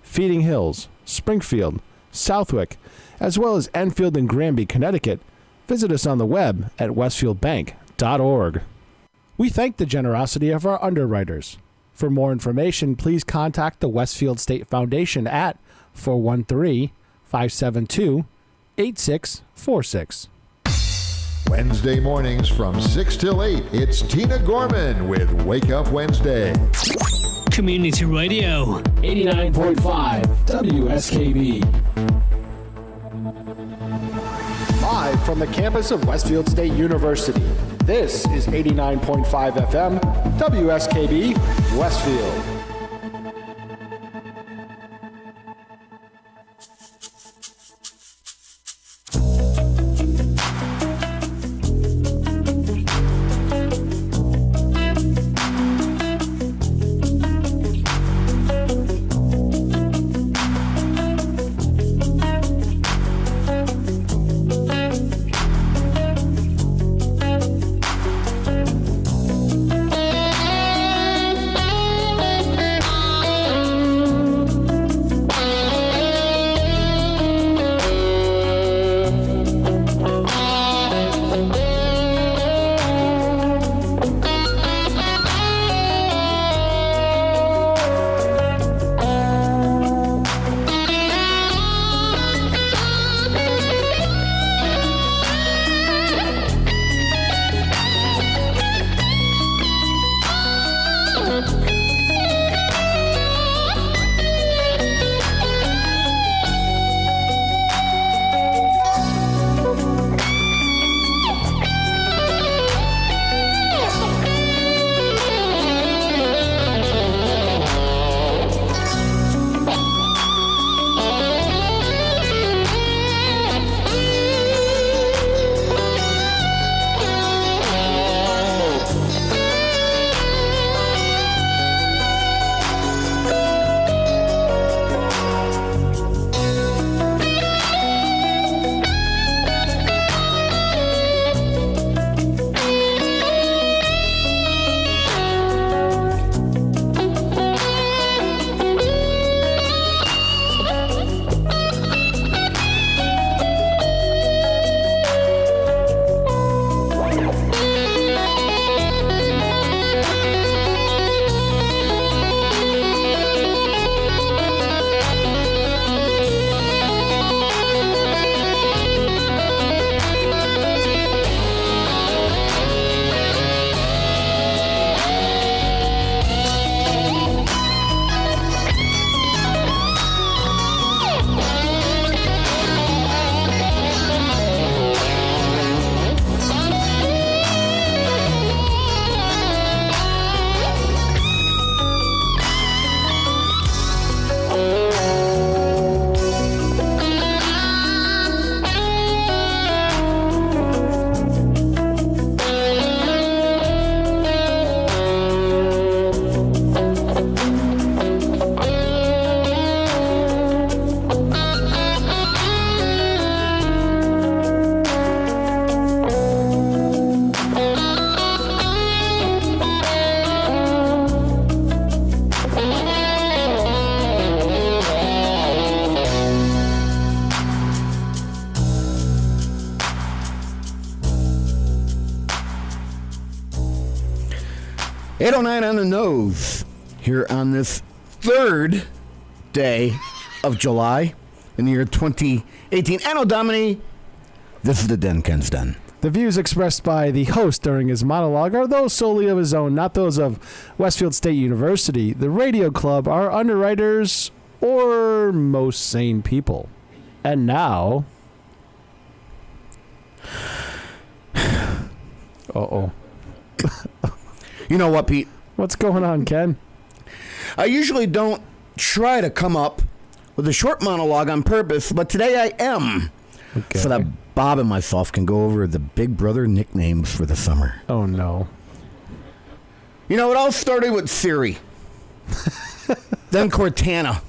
Feeding Hills, Springfield, Southwick, as well as Enfield and Granby, Connecticut, visit us on the web at westfieldbank.org. We thank the generosity of our underwriters. For more information, please contact the Westfield State Foundation at 413-572-8646. Wednesday mornings from 6 till 8, it's Tina Gorman with Wake Up Wednesday. Community Radio. 89.5 WSKB. Live from the campus of Westfield State University, this is 89.5 FM, WSKB, Westfield. On the nose here on this third day of July in the year 2018. Anno Domini, this is the Den Ken's Den. The views expressed by the host during his monologue are those solely of his own, not those of Westfield State University, the radio club, our underwriters, or most sane people. And now... Uh-oh. You know what, Pete? What's going on, Ken? I usually don't try to come up with a short monologue on purpose, but today I am. Okay. So that Bob and myself can go over the Big Brother nicknames for the summer. Oh, no. You know, it all started with Siri. Then Cortana.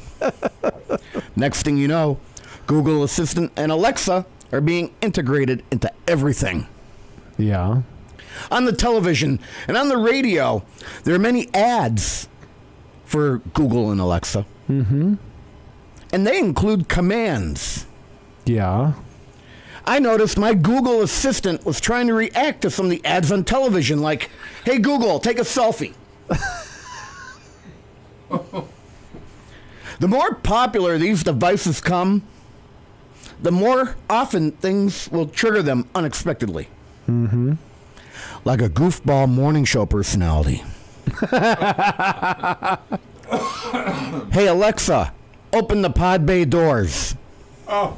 Next thing you know, Google Assistant and Alexa are being integrated into everything. Yeah. On the television and on the radio, there are many ads for Google and Alexa. Mm-hmm. And they include commands. Yeah. I noticed my Google Assistant was trying to react to some of the ads on television, like, "Hey Google, take a selfie." The more popular these devices come, the more often things will trigger them unexpectedly. Mm-hmm. Like a goofball morning show personality. "Hey Alexa, open the pod bay doors." Oh.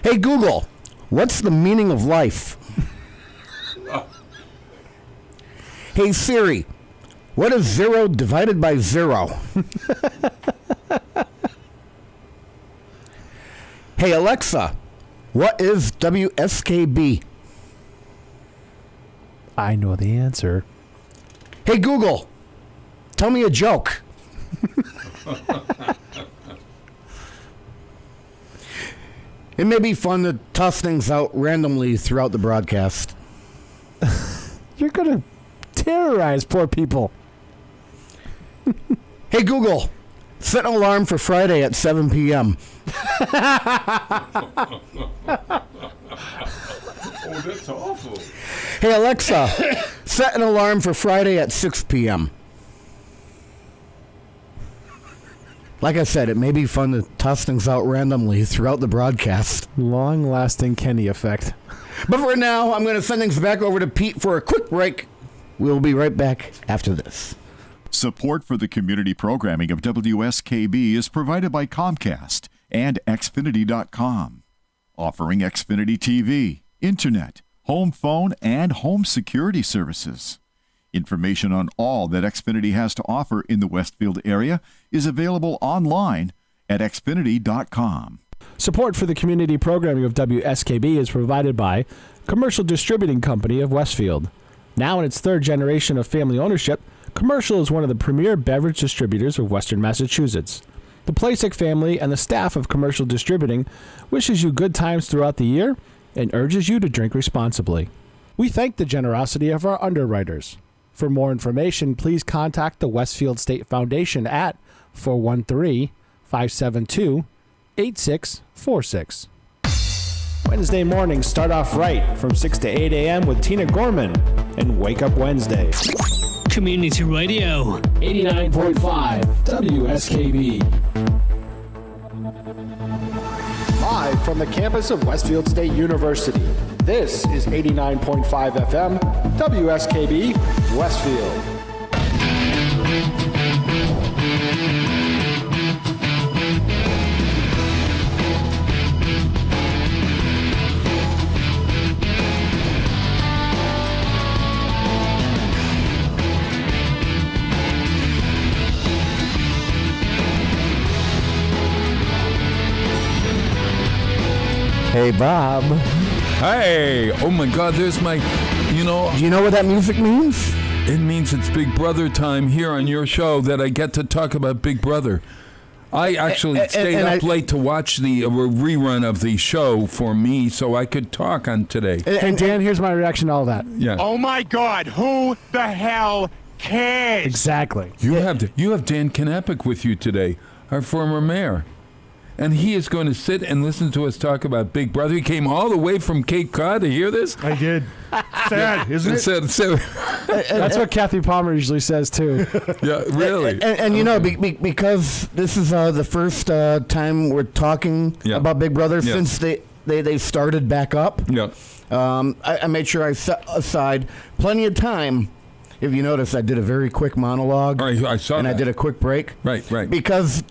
"Hey Google, what's the meaning of life?" "Hey Siri, what is 0 divided by 0? "Hey Alexa, what is WSKB? I know the answer. "Hey Google, tell me a joke." It may be fun to toss things out randomly throughout the broadcast. You're going to terrorize poor people. "Hey Google, set an alarm for Friday at 7 p.m. Oh, that's awful. "Hey Alexa, set an alarm for Friday at 6 p.m. Like I said, it may be fun to toss things out randomly throughout the broadcast. Long-lasting Kenny effect. But for now, I'm going to send things back over to Pete for a quick break. We'll be right back after this. Support for the community programming of WSKB is provided by Comcast and Xfinity.com, offering Xfinity TV, Internet, home phone, and home security services. Information on all that Xfinity has to offer in the Westfield area is available online at Xfinity.com. Support for the community programming of WSKB is provided by Commercial Distributing Company of Westfield. Now in its third generation of family ownership, Commercial is one of the premier beverage distributors of Western Massachusetts. The Plasek family and the staff of Commercial Distributing wishes you good times throughout the year and urges you to drink responsibly. We thank the generosity of our underwriters. For more information, please contact the Westfield State Foundation at 413-572-8646. Wednesday mornings start off right from 6 to 8 a.m. with Tina Gorman and Wake Up Wednesday. Community Radio. 89.5 WSKB. Live from the campus of Westfield State University, this is 89.5 FM, WSKB, Westfield. Hey, Bob. Hey, oh my God, there's my, Do you know what that music means? it means it's Big Brother time here on your show that I get to talk about Big Brother. I actually stayed up late to watch the rerun of the show for me so I could talk on today. Hey, Dan, here's my reaction to all that. Yeah. Oh my God, who the hell cares? Exactly. You have Dan Knappich with you today, our former mayor. And he is going to sit and listen to us talk about Big Brother. He came all the way from Cape Cod to hear this. I did. Sad, isn't it? That's what Kathy Palmer usually says, too. Yeah, really. And because this is the first time we're talking about Big Brother since they started back up, I made sure I set aside plenty of time. If you notice, I did a very quick monologue. I saw and that. I did a quick break. Right. Because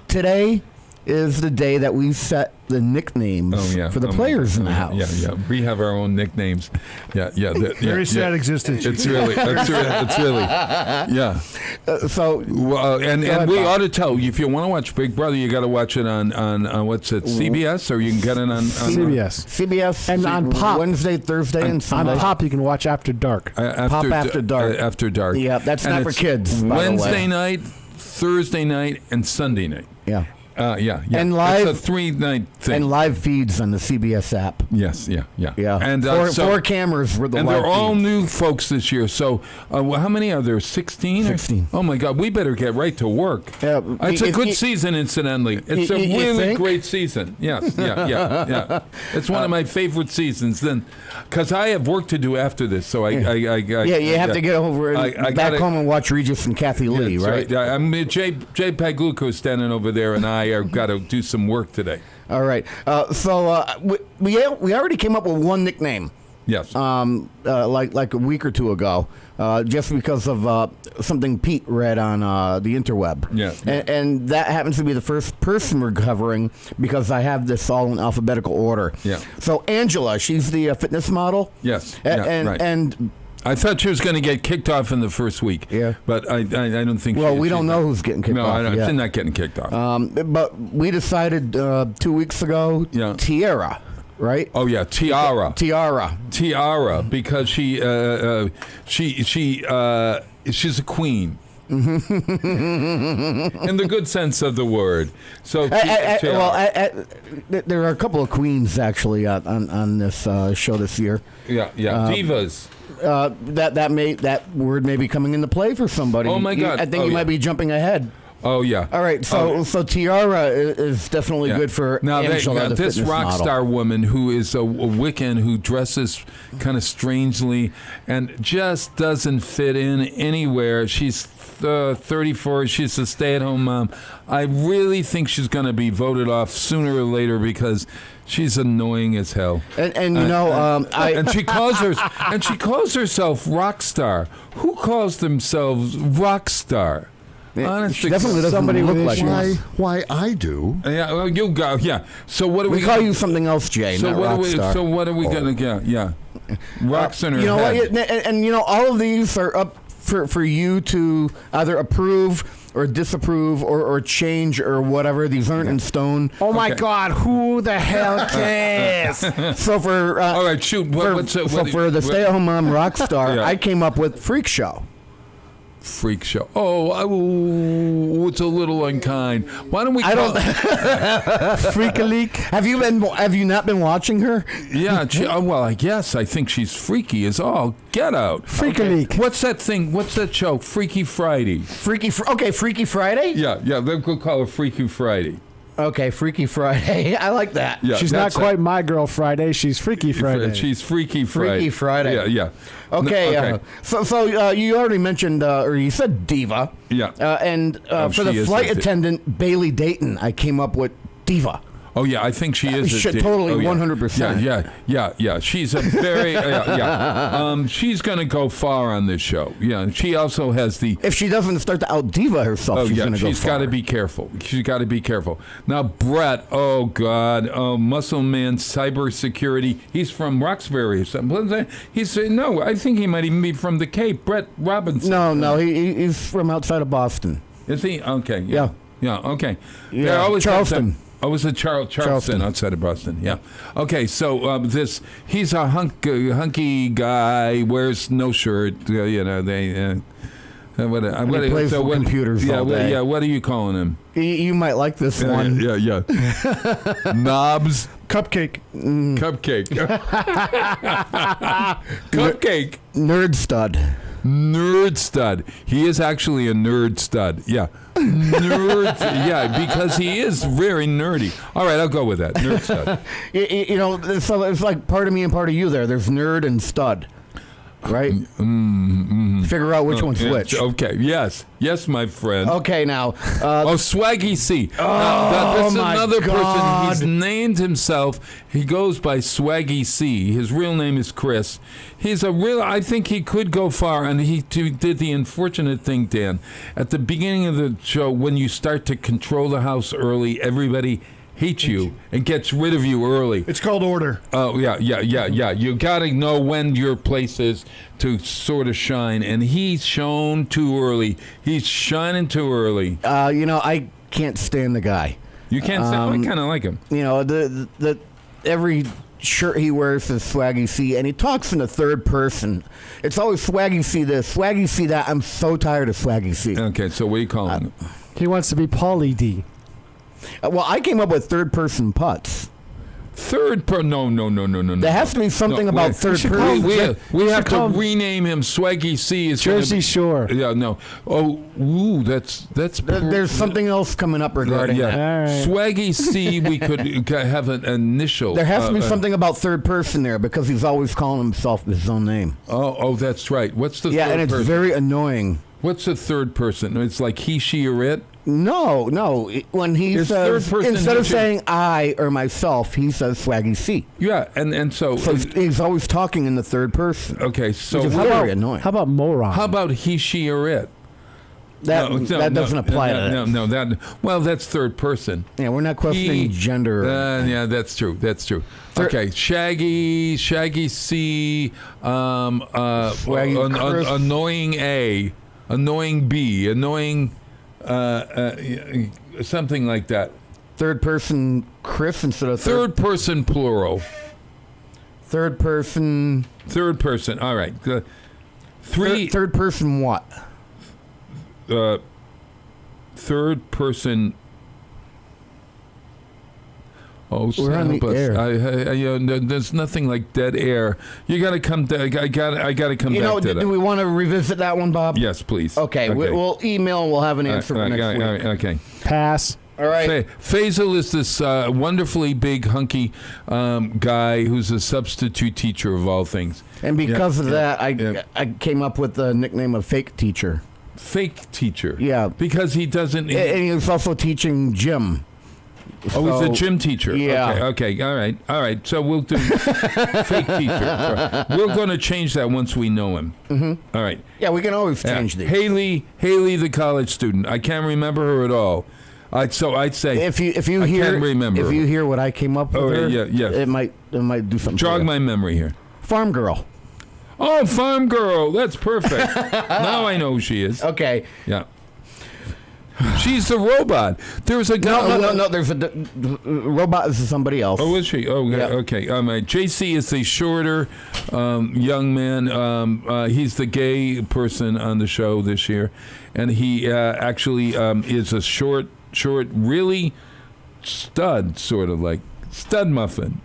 today is the day that we set the nicknames for the players in the house. Yeah. We have our own nicknames. Very sad existence. It's really, yeah. And we ought to tell you, if you want to watch Big Brother, you got to watch it on what's it, CBS, or you can get it on CBS. And on Pop. Thursday, and Sunday. On Pop, you can watch After Dark. Pop After Dark. After Dark. Yeah, that's not for kids, by the way. Wednesday night, Thursday night, and Sunday night. Yeah. Yeah. And live, it's a 3-night thing. And live feeds on the CBS app. Yes, yeah. And four cameras were the and live they're all feeds. new folks this year. So how many are there? 16? 16. Oh, my God. We better get right to work. It's a good season, incidentally. It's a really great season. Yes, yeah. It's one of my favorite seasons. Then, because I have work to do after this, so you have to get over and back home and watch Regis and Kathy Lee, right? Yeah, Jay Pagluco is standing over there, and I are got to do some work today. All right. So we already came up with one nickname. Yes. Like a week or two ago, just because of something Pete read on the interweb. Yeah. And that happens to be the first person we're covering because I have this all in alphabetical order. Yeah. So Angela, she's the fitness model. Yes. Right. And I thought she was going to get kicked off in the first week. Yeah. But I don't think. Well, we don't know who's getting kicked off. No, she's not getting kicked off. But we decided 2 weeks ago. Yeah. Tiara. Right? Oh yeah, Tiara, because she's a queen. In the good sense of the word. So, there are a couple of queens actually on this show this year. Yeah, divas. That word may be coming into play for somebody. Oh my God! I think you might be jumping ahead. Oh yeah. All right. So Tiara is definitely good for now. Angela, This rock star woman who is a Wiccan who dresses kind of strangely and just doesn't fit in anywhere. She's 34. She's a stay-at-home mom. I really think she's going to be voted off sooner or later because she's annoying as hell. And you know, and she calls herself rock star. Who calls themselves rock star? Honestly, definitely doesn't look like issues. Why I do? Yeah, well, you go. Yeah. So what do we call you something else, Jay? So not what rock are we? star. So what are we gonna get? Yeah, rocks in her You know head. what? And you know, all of these are up for you to either approve or disapprove or change or whatever. These aren't in stone. Oh my God! Who the hell cares? So for all right, shoot. For the stay-at-home mom rock star, I came up with freak show. Freak show. Oh, it's a little unkind. Why don't we? Freak a leak. Have you not been watching her? Yeah. Well, I guess I think she's freaky as all get out. Freak a leak. What's that thing? What's that show? Freaky Friday. Freaky Friday. Yeah. They could call it Freaky Friday. Okay, Freaky Friday. I like that. Yeah, she's not quite my girl Friday. She's Freaky Friday. She's Freaky Friday. Freaky Friday. Yeah. Okay. So you already mentioned, or you said diva. Yeah. And for the flight attendant, Bailey Dayton, I came up with diva. Oh yeah, I think she is. Totally, 100%. Yeah. She's a very she's going to go far on this show. Yeah, she also has the. If she doesn't start to out diva herself, she's going to go far. She's got to be careful. She's got to be careful. Now Brett, oh God, Muscle Man Cybersecurity. He's from Roxbury or something. No, I think he might even be from the Cape. Brett Robinson. No, he's from outside of Boston. Is he? Okay. Yeah. Okay. Yeah. Charleston. Oh, was it Charleston outside of Boston? Yeah. Okay, so he's a hunky guy, wears no shirt. He plays with computers all day. Yeah. What are you calling him? You might like this one. Yeah. Knobs. Cupcake. Cupcake. Cupcake. Nerd stud. Nerd stud. He is actually a nerd stud. Yeah. Nerd. Yeah, because he is very nerdy. All right, I'll go with that. Nerd stud. You know, so it's like part of me and part of you there. There's nerd and stud. Right? Figure out which one's which. Okay, yes, my friend. Okay, now. Swaggy C. That's another person. He's named himself. He goes by Swaggy C. His real name is Chris. I think he could go far, and he did the unfortunate thing, Dan. At the beginning of the show, when you start to control the house early, everybody hates you and gets rid of you early. It's called order. Oh, yeah. You got to know when your place is to sort of shine, and he's shone too early. He's shining too early. I can't stand the guy. You can't stand I kind of like him. You know, the every shirt he wears is Swaggy C, and he talks in the third person. It's always Swaggy C this, Swaggy C that. I'm so tired of Swaggy C. Okay, so what are you calling him? He wants to be Paulie D. Well, I came up with third-person putts. No. There has to be something about third person. We have to rename him Swaggy C. Jersey Shore. Yeah, no. Oh, ooh, that's. There's something else coming up regarding that. All right. Swaggy C. We could have an initial. There has to be something about third person there because he's always calling himself his own name. Oh, that's right. What's the third person? Yeah, and it's very annoying. What's the third person? It's like he, she, or it? No. When he It's says, third person instead of nature. saying I or myself, he says Swaggy C. Yeah, and so. So he's always talking in the third person. Okay, so. Which is very annoying. How about moron? How about he, she, or it? That doesn't apply to that. No, well, that's third person. Yeah, we're not questioning gender. Yeah, that's true. Okay, Shaggy C, annoying A, annoying B, annoying, something like that. Third person Chris instead of Third person plural. Third person. All right. Third person what? Third person. Oh, we're on the air. There's nothing like dead air. You got to come. I got to come back to that. Do we want to revisit that one, Bob? Yes, please. Okay. We'll email. And we'll have an answer for next week. Okay. Pass. All right. Faisal is this wonderfully big, hunky guy who's a substitute teacher of all things. And because of that, I came up with the nickname of fake teacher. Fake teacher. Yeah. Because he doesn't. And he was also teaching gym. Oh, he's a gym teacher. Yeah. Okay. All right. So we'll do fake teacher. We're going to change that once we know him. Mm-hmm. All right. Yeah, we can always change these. Haley, the college student. I can't remember her at all. So I'd say if you I hear can't remember. If you hear what I came up with, it might do something. Jog my memory here. Farm girl. Oh, farm girl. That's perfect. Now I know who she is. Okay. Yeah. She's the robot. There's a guy. No. There's a robot. Is somebody else. Oh, is she? Oh, yeah. Okay. JC is the shorter young man. He's the gay person on the show this year, and he actually is a short, really stud, sort of like stud muffin.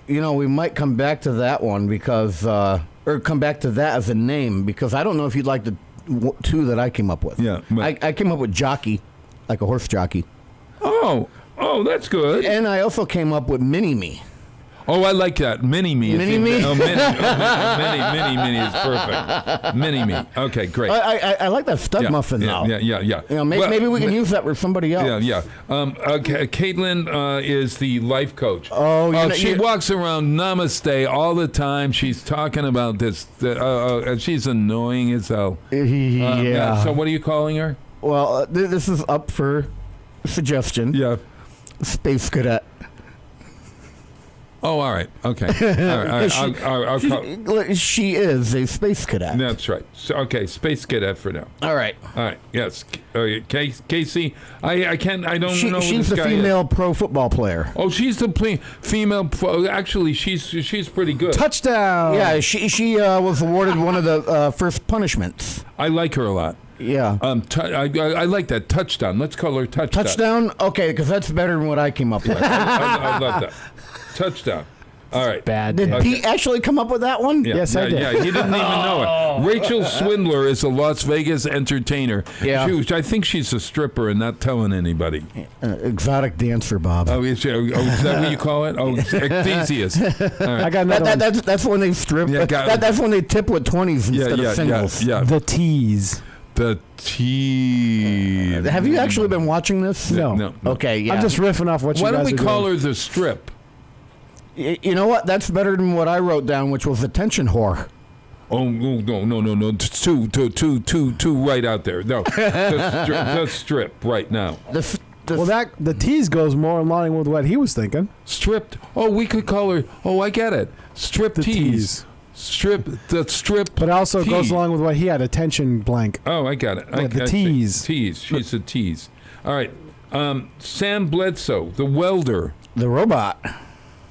We might come back to that one because, or come back to that as a name because I don't know if you'd like the two that I came up with. Yeah, I came up with jockey, like a horse jockey. Oh, that's good. And I also came up with mini-me. Oh, I like that. Mini-me. Mini-me? Mini is perfect. Mini-me. Okay, great. I like that stud muffin now. Yeah. Maybe we can use that for somebody else. Yeah. Caitlin is the life coach. Oh, she walks around namaste all the time. She's talking about this. She's annoying as hell. Yeah. So what are you calling her? Well, this is up for suggestion. Yeah. Space cadet. Oh, all right. Okay. All right. She is a space cadet. That's right. So, okay, space cadet for now. All right. Yes. Casey, I can't. I don't know. She's the female pro football player. Oh, she's the female. Actually, she's pretty good. Touchdown. Yeah, she was awarded one of the first punishments. I like her a lot. Yeah. I like that touchdown. Let's call her touchdown. Touchdown? Okay, because that's better than what I came up with. I love that. Touchdown. All right. Bad. Did Pete actually come up with that one? Yeah, Yes, I did. Yeah, he didn't even know it. Rachel Swindler is a Las Vegas entertainer. Yeah. I think she's a stripper and not telling anybody. Exotic dancer, Bob. Oh, is that what you call it? Oh, enthusiast. All right. I got another one. That's when they strip. Yeah, that's when they tip with 20s instead of singles. Yeah. The tease. The tease. Have you actually been watching this? No. Okay, yeah. I'm just riffing off what you Why guys don't we are call doing. her the strip? You know what? That's better than what I wrote down, which was attention whore. Oh, no. It's too right out there. No. The strip right now. The tease goes more in line with what he was thinking. Stripped. Oh, we could call her. Oh, I get it. Strip The tease. Strip. But also it goes tease. along with what he had, attention blank. Oh, I got it. Yeah, the tease. Tease. She's a tease. All right. Sam Bledsoe, the welder. The robot.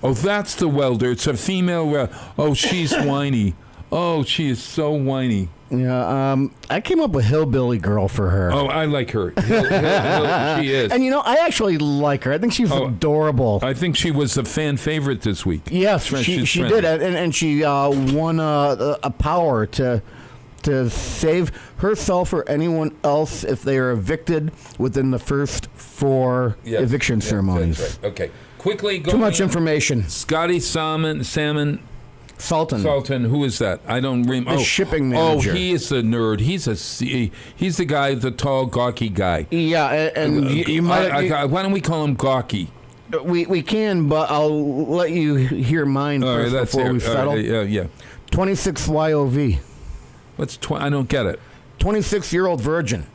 Oh, that's the welder. It's a female. Oh, she's whiny. Oh, she is so whiny. Yeah, I came up with Hillbilly Girl for her. Oh, I like her. She is. And I actually like her. I think she's adorable. I think she was a fan favorite this week. Yes, she did, and she won a power to save herself or anyone else if they are evicted within the first 4 eviction ceremonies. That's right. Okay, quickly. Too much information. Scotty Salmon. Sultan, who is that? I don't remember. The shipping manager. Oh, he is the nerd. He's the guy, the tall, gawky guy. Yeah, and you might. Why don't we call him gawky? We can, but I'll let you hear mine first before we settle. Yeah. 26 YOV. What's I don't get it. 26-year-old virgin.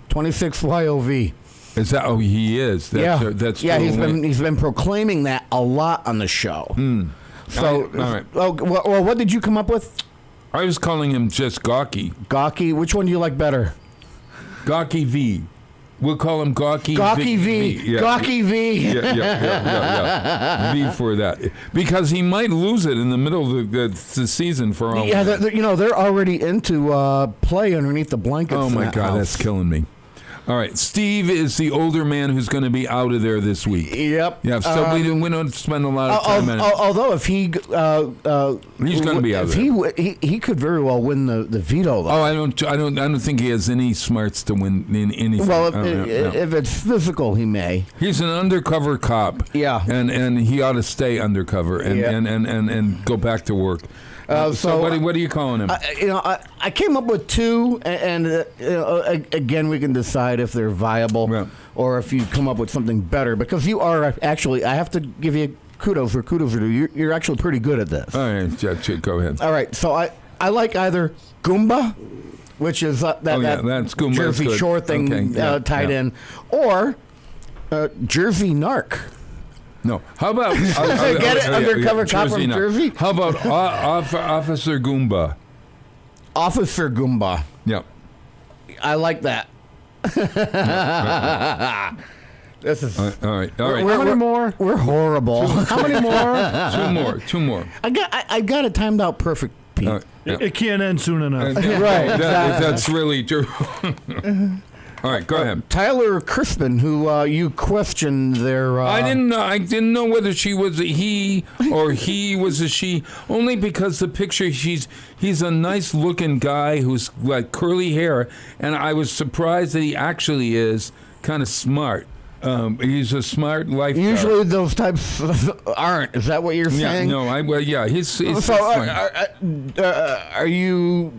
26 YOV. Is that? Oh, he is. That's he's been proclaiming that a lot on the show. So, all right. Well, what did you come up with? I was calling him just Gawky. Gawky? Which one do you like better? Gawky V. We'll call him Gawky. Gawky V. Yeah. Gawky V. Yeah. V for that. Because he might lose it in the middle of the season for all. Yeah, they're already into play underneath the blankets. Oh, my God, that's killing me. All right, Steve is the older man who's going to be out of there this week. Yep. Yeah. So we don't spend a lot of time on it. Although if he he's going to be out there. He could very well win the veto. Though. Oh, I don't think he has any smarts to win in anything. Well, if it's physical, he may. He's an undercover cop. Yeah. And he ought to stay undercover and go back to work. So what are you calling him? I came up with 2, and again, we can decide if they're viable or if you come up with something better. Because you are actually, I have to give you kudos where kudos are due. You're actually pretty good at this. All right, go ahead. All right, so I like either Goomba, which is that's Goomba. Jersey Shore thing tied in, or Jersey Narc. No. How about get it? Undercover cop from Jersey? How about Officer Goomba? Officer Goomba. Yeah. I like that. This is all right. How many more? We're horrible. How many more? Two more. I got it timed out perfect, Pete. It can't end soon enough. Right. That's really true. All right, go ahead. Tyler Crispin, who you questioned their... I didn't know whether she was a he or he was a she, only because the picture, he's a nice-looking guy who's like curly hair, and I was surprised that he actually is kind of smart. He's a smart life. Usually those types aren't. Is that what you're saying? He's so are you...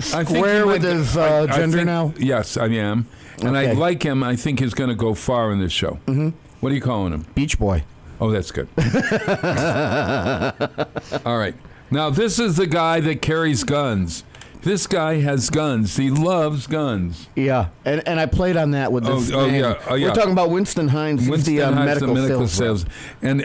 square with his gender now? Yes, I am. And I like him. I think he's going to go far in this show. Mm-hmm. What are you calling him? Beach Boy. Oh, that's good. All right. Now, this is the guy that carries guns. This guy has guns. He loves guns. Yeah, and I played on that with this man. We're talking about Winston Hines. Winston Hines, the medical sales. And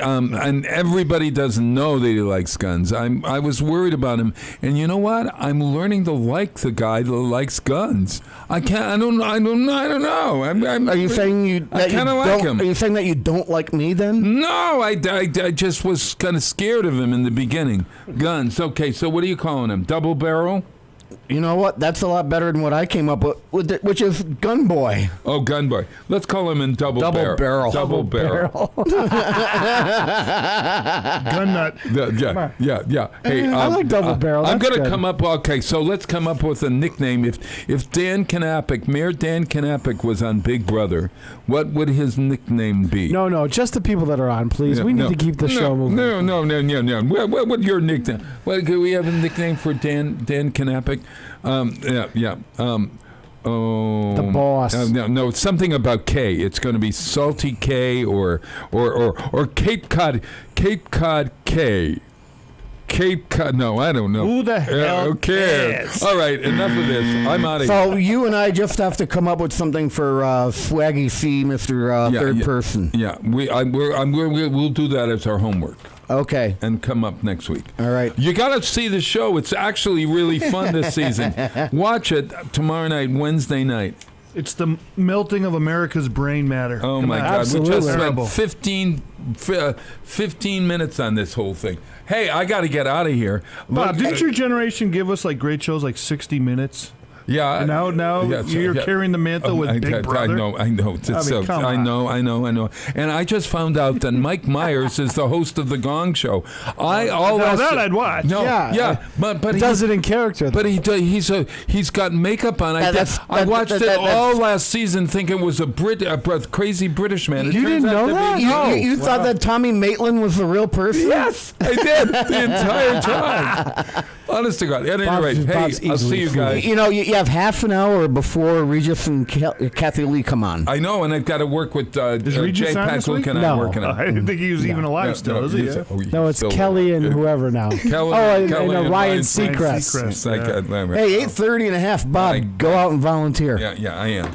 everybody doesn't know that he likes guns. I was worried about him. And you know what? I'm learning to like the guy that likes guns. I don't know. Are you saying I kind of like him. Are you saying that you don't like me then? No, I just was kind of scared of him in the beginning. Guns. Okay, so what are you calling him? Double barrel? You know what? That's a lot better than what I came up with, which is Gun Boy. Oh, Gun Boy. Let's call him in double barrel. Double barrel. Gun nut. Yeah. Hey, I like double barrel. I'm going to come up. Okay, so let's come up with a nickname. If Dan Knappich, Mayor Dan Knappich was on Big Brother, what would his nickname be? No, just the people that are on, please. We need to keep the show moving. No. What would your nickname? Well, could we have a nickname for Dan Knappich? The boss. No, something about K. It's going to be Salty K or Cape Cod K. Cape Cod. No, I don't know. Who the hell who cares? All right, enough of this. I'm out of here. So you and I just have to come up with something for Swaggy C, Mr. Third Person. Yeah, we'll do that as our homework. Okay. And come up next week. All right. You got to see the show. It's actually really fun this season. Watch it tomorrow night, Wednesday night. It's the melting of America's brain matter. Oh, my God. Absolutely. We just Terrible. spent 15 minutes on this whole thing. Hey, I got to get out of here. Bob, didn't your generation give us like great shows like 60 Minutes? Yeah. Now you're carrying the mantle with Big Brother. I know. Come on. I know. And I just found out that Mike Myers is the host of the Gong Show. I'd watch. No, Yeah. but He does it in character. But he's got makeup on. I watched it all last season, thinking it was a crazy British man. It You turns didn't out know to be- that? You thought that Tommy Maitland was the real person? Yes, I did the entire time. Honest to God. At any rate, Bob's hey, I'll see you guys. You know, you have half an hour before Regis and Kathy Lee come on. I know, and I've got to work with Is Regis Jay on this week? Packluck, and No. I'm working on I didn't think he was even alive still, is he? he's- Yeah? No, it's still- Kelly and whoever now. Kelly and Ryan Ryan Seacrest. It's like, Hey, 8:30 and a half. Bob, go out and volunteer. Yeah, I am.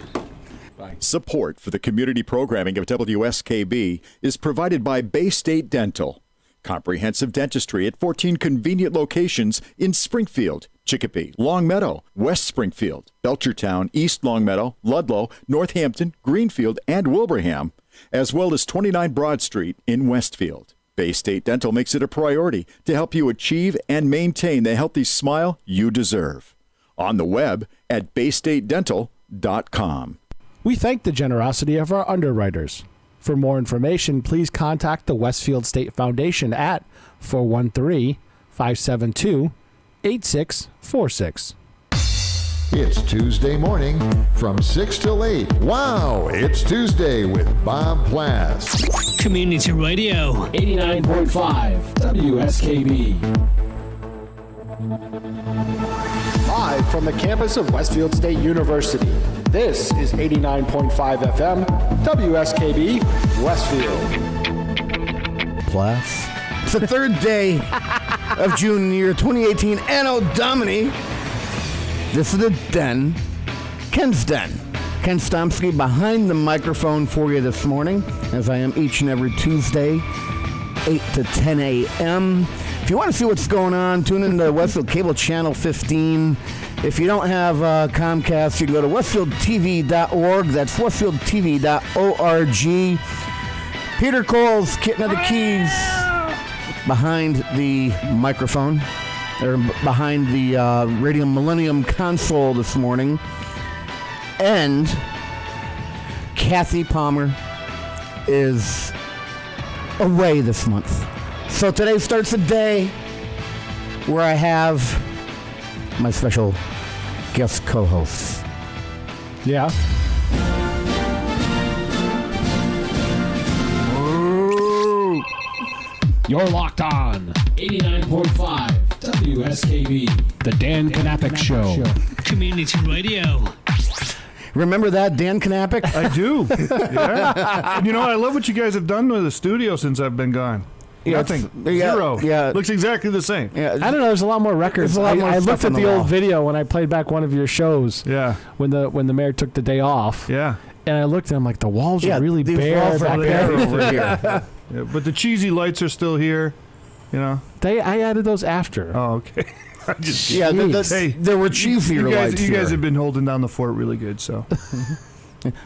Support for the community programming of WSKB is provided by Bay State Dental. Comprehensive dentistry at 14 convenient locations in Springfield, Chicopee, Longmeadow, West Springfield, Belchertown, East Longmeadow, Ludlow, Northampton, Greenfield, and Wilbraham, as well as 29 Broad Street in Westfield. Bay State Dental makes it a priority to help you achieve and maintain the healthy smile you deserve. On the web at baystatedental.com. We thank the generosity of our underwriters. For more information, please contact the Westfield State Foundation at 413-572-8646. It's Tuesday morning from 6 till 8. Wow, it's Tuesday with Bob Plass. Community Radio. 89.5 WSKB. Live from the campus of Westfield State University, this is 89.5 FM, WSKB, Westfield. Plus, it's the third day of June year 2018, Anno Domini. This is the Den, Ken's Den. Ken Stomsky behind the microphone for you this morning, as I am each and every Tuesday, 8 to 10 a.m. If you want to see what's going on, tune into Westfield Cable Channel 15. If you don't have Comcast, you can go to westfieldtv.org. That's westfieldtv.org. Peter Cole's getting at the keys behind the microphone, or behind the Radio Millennium console this morning. And Kathy Palmer is away this month. So today starts a day where I have my special guest co-hosts. Yeah. You're locked on 89.5 WSKB. The Dan Knappich Show. Community Radio. Remember that, Dan Knappich? I do. Yeah. And I love what you guys have done with the studio since I've been gone. Yeah, Nothing. yeah, Zero. yeah. Looks exactly the same. Yeah, I don't know. There's a lot more records. There's a lot more I stuff looked on at the the wall. old video when I played back one of your shows. Yeah. When the mayor took the day off. Yeah. And I looked and I'm like, the walls are really these bare walls are back bare there. over here. Yeah, but the cheesy lights are still here. I added those after. Oh, okay. Yeah, Hey, there were cheesier lights You guys here. have been holding down the fort really good, so.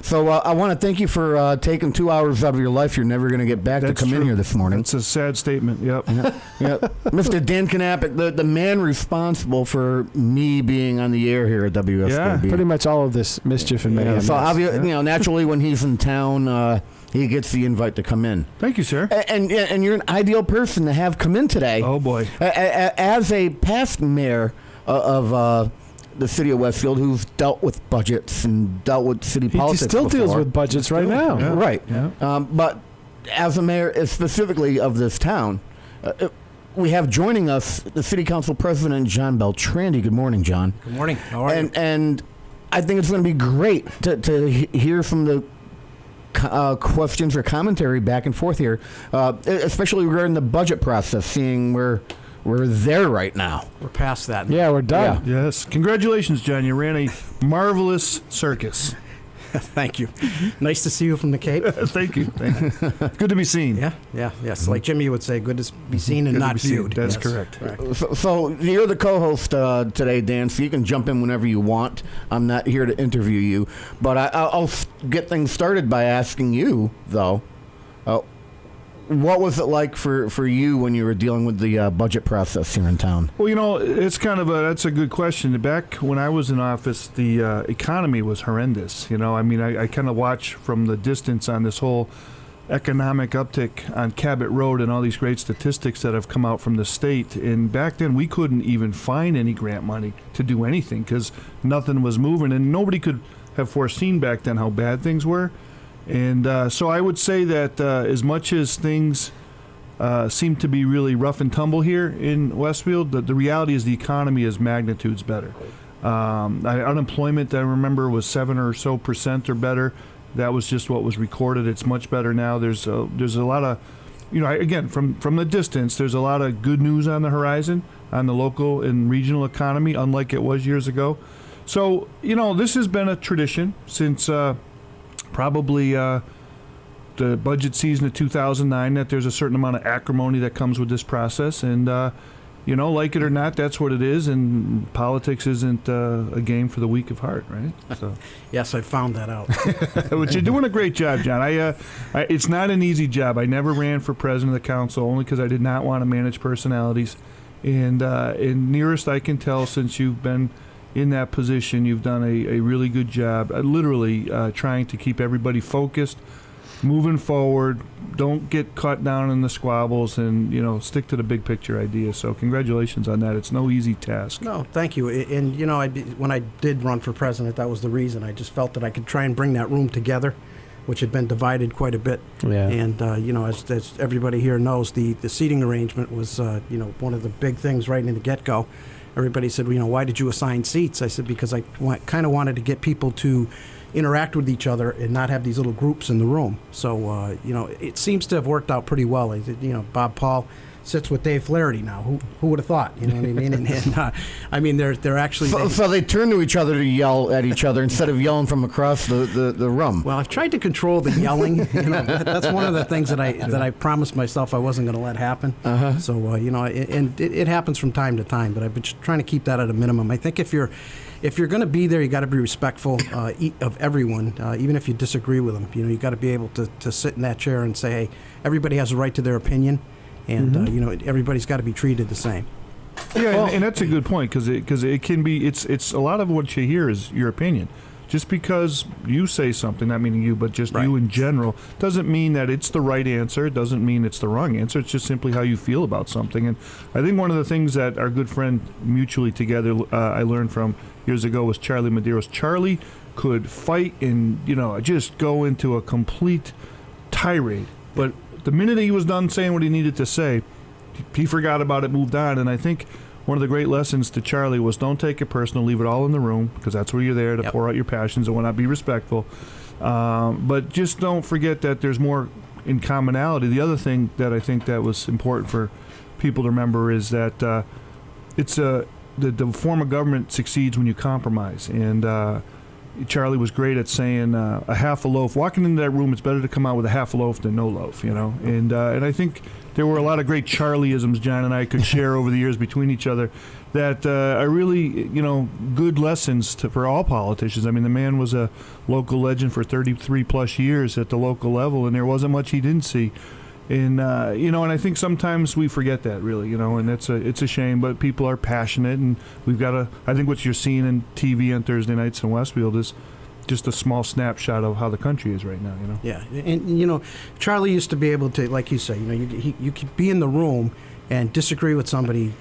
So I want to thank you for taking 2 hours out of your life. You're never going to get back That's to come in true. here this morning. It's a sad statement, yep. Yeah. Mr. Dan Knappich, the man responsible for me being on the air here at WSKB. Yeah, Pretty much all of this mischief and mayhem. So yes. naturally, when he's in town, he gets the invite to come in. Thank you, sir. And you're an ideal person to have come in today. Oh, boy. As a past mayor of the city of Westfield, who's dealt with budgets and dealt with city He politics still deals before. with budgets right now. Yeah. Right. Yeah. But as a mayor specifically of this town, we have joining us the city council president, John Beltrandi. Good morning, John. Good morning. How are you? And I think it's going to be great to hear from the questions or commentary back and forth here, especially regarding the budget process, seeing we're there right now. We're past that. Yeah, we're done. Yes. Congratulations, John. You ran a marvelous circus. Thank you. Nice to see you from the Cape. Thank you. Good to be seen. Yes. Like Jimmy would say, good to be seen and not viewed. That's correct. So you're the co-host today, Dan, so you can jump in whenever you want. I'm not here to interview you, but I'll get things started by asking you, though, what was it like for you when you were dealing with the budget process here in town? Well, it's that's a good question. Back when I was in office, the economy was horrendous. I kind of watch from the distance on this whole economic uptick on Cabot Road and all these great statistics that have come out from the state. And back then, we couldn't even find any grant money to do anything because nothing was moving, and nobody could have foreseen back then how bad things were. And so I would say that as much as things seem to be really rough and tumble here in Westfield, the reality is the economy is magnitudes better. Unemployment, I remember, was 7% or so or better. That was just what was recorded. It's much better now. There's a lot of, again, from the distance, there's a lot of good news on the horizon on the local and regional economy, unlike it was years ago. So, this has been a tradition since probably the budget season of 2009, that there's a certain amount of acrimony that comes with this process. And, like it or not, that's what it is. And politics isn't a game for the weak of heart, right? So. Yes, I found that out. But you're doing a great job, John. It's not an easy job. I never ran for president of the council only because I did not want to manage personalities. And nearest I can tell, since you've been in that position, you've done a really good job, literally trying to keep everybody focused, moving forward, don't get caught down in the squabbles, and stick to the big picture idea. So congratulations on that. It's no easy task. No, thank you. And when I did run for president, that was the reason. I just felt that I could try and bring that room together, which had been divided quite a bit. Yeah. And as everybody here knows, the seating arrangement was one of the big things right in the get-go. Everybody said, why did you assign seats? I said, because I kind of wanted to get people to interact with each other and not have these little groups in the room. So, it seems to have worked out pretty well. Bob Paul sits with Dave Flaherty now. Who would have thought? You know what I mean? And they're actually... So they turn to each other to yell at each other instead of yelling from across the room. Well, I've tried to control the yelling. That's one of the things that I promised myself I wasn't going to let happen. Uh-huh. So, and it happens from time to time, but I've been trying to keep that at a minimum. I think if you're going to be there, you got to be respectful of everyone, even if you disagree with them. You got to be able to sit in that chair and say, hey, everybody has a right to their opinion. And everybody's got to be treated the same. Yeah, and that's a good point because it can be it's a lot of what you hear is your opinion. Just because you say something, not meaning you, but just you in general, doesn't mean that it's the right answer. It doesn't mean it's the wrong answer. It's just simply how you feel about something. And I think one of the things that our good friend Mutually Together I learned from years ago was Charlie Medeiros. Charlie could fight and just go into a complete tirade, but the minute he was done saying what he needed to say, he forgot about it, moved on. And I think one of the great lessons to Charlie was don't take it personal, leave it all in the room, because that's where you're there to pour out your passions and whatnot, be respectful. But just don't forget that there's more in commonality. The other thing that I think that was important for people to remember is that the form of government succeeds when you compromise. And Charlie was great at saying a half a loaf. Walking into that room, it's better to come out with a half a loaf than no loaf, And I think there were a lot of great Charlieisms John and I could share over the years between each other that are really, good lessons for all politicians. I mean, the man was a local legend for 33 plus years at the local level, and there wasn't much he didn't see. And and I think sometimes we forget that, really, and it's a shame. But people are passionate, and we've got to. I think what you're seeing in TV on Thursday nights in Westfield is just a small snapshot of how the country is right now. Yeah, and Charlie used to be able to, like you say, you could be in the room and disagree with somebody,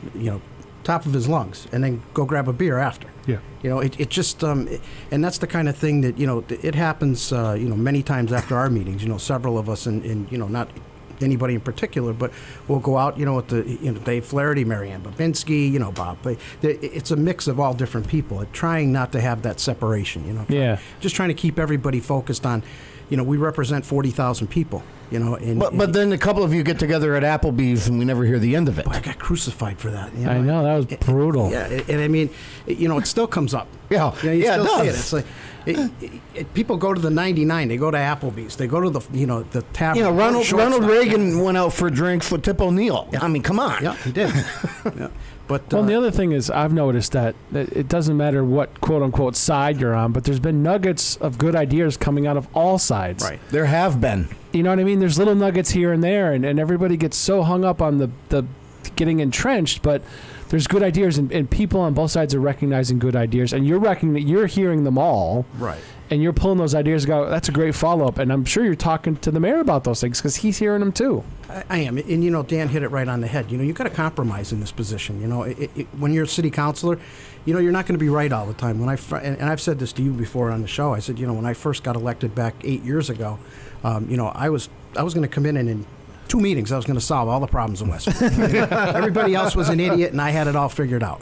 top of his lungs, and then go grab a beer after. Yeah. It just and that's the kind of thing that it happens many times after our meetings. Several of us, and not anybody in particular, but we'll go out, with the Dave Flaherty, Marianne Babinski, Bob. It's a mix of all different people, trying not to have that separation. Just trying to keep everybody focused on, we represent 40,000 people. But then a couple of you get together at Applebee's and we never hear the end of it. Boy, I got crucified for that. I know, that was brutal. Yeah, and I mean, it still comes up. Yeah, you still it does. see it. It's like, People go to the 99. They go to Applebee's. They go to the tavern. Ronald Reagan went out for drinks with Tip O'Neill. Yeah. I mean, come on. Yeah, he did. Yeah. But the other thing is, I've noticed that it doesn't matter what quote unquote side you're on, but there's been nuggets of good ideas coming out of all sides. Right. There have been. You know what I mean? There's little nuggets here and there, and everybody gets so hung up on the getting entrenched, but there's good ideas, and people on both sides are recognizing good ideas, and you're hearing them all. Right. And you're pulling those ideas and go, that's a great follow-up. And I'm sure you're talking to the mayor about those things because he's hearing them too. I am. And, Dan hit it right on the head. You've got to compromise in this position. When you're a city councilor, you're not going to be right all the time. And I've said this to you before on the show. I said, when I first got elected back 8 years ago, I was going to come in and in 2 meetings, I was going to solve all the problems in Westfield. Everybody else was an idiot, and I had it all figured out.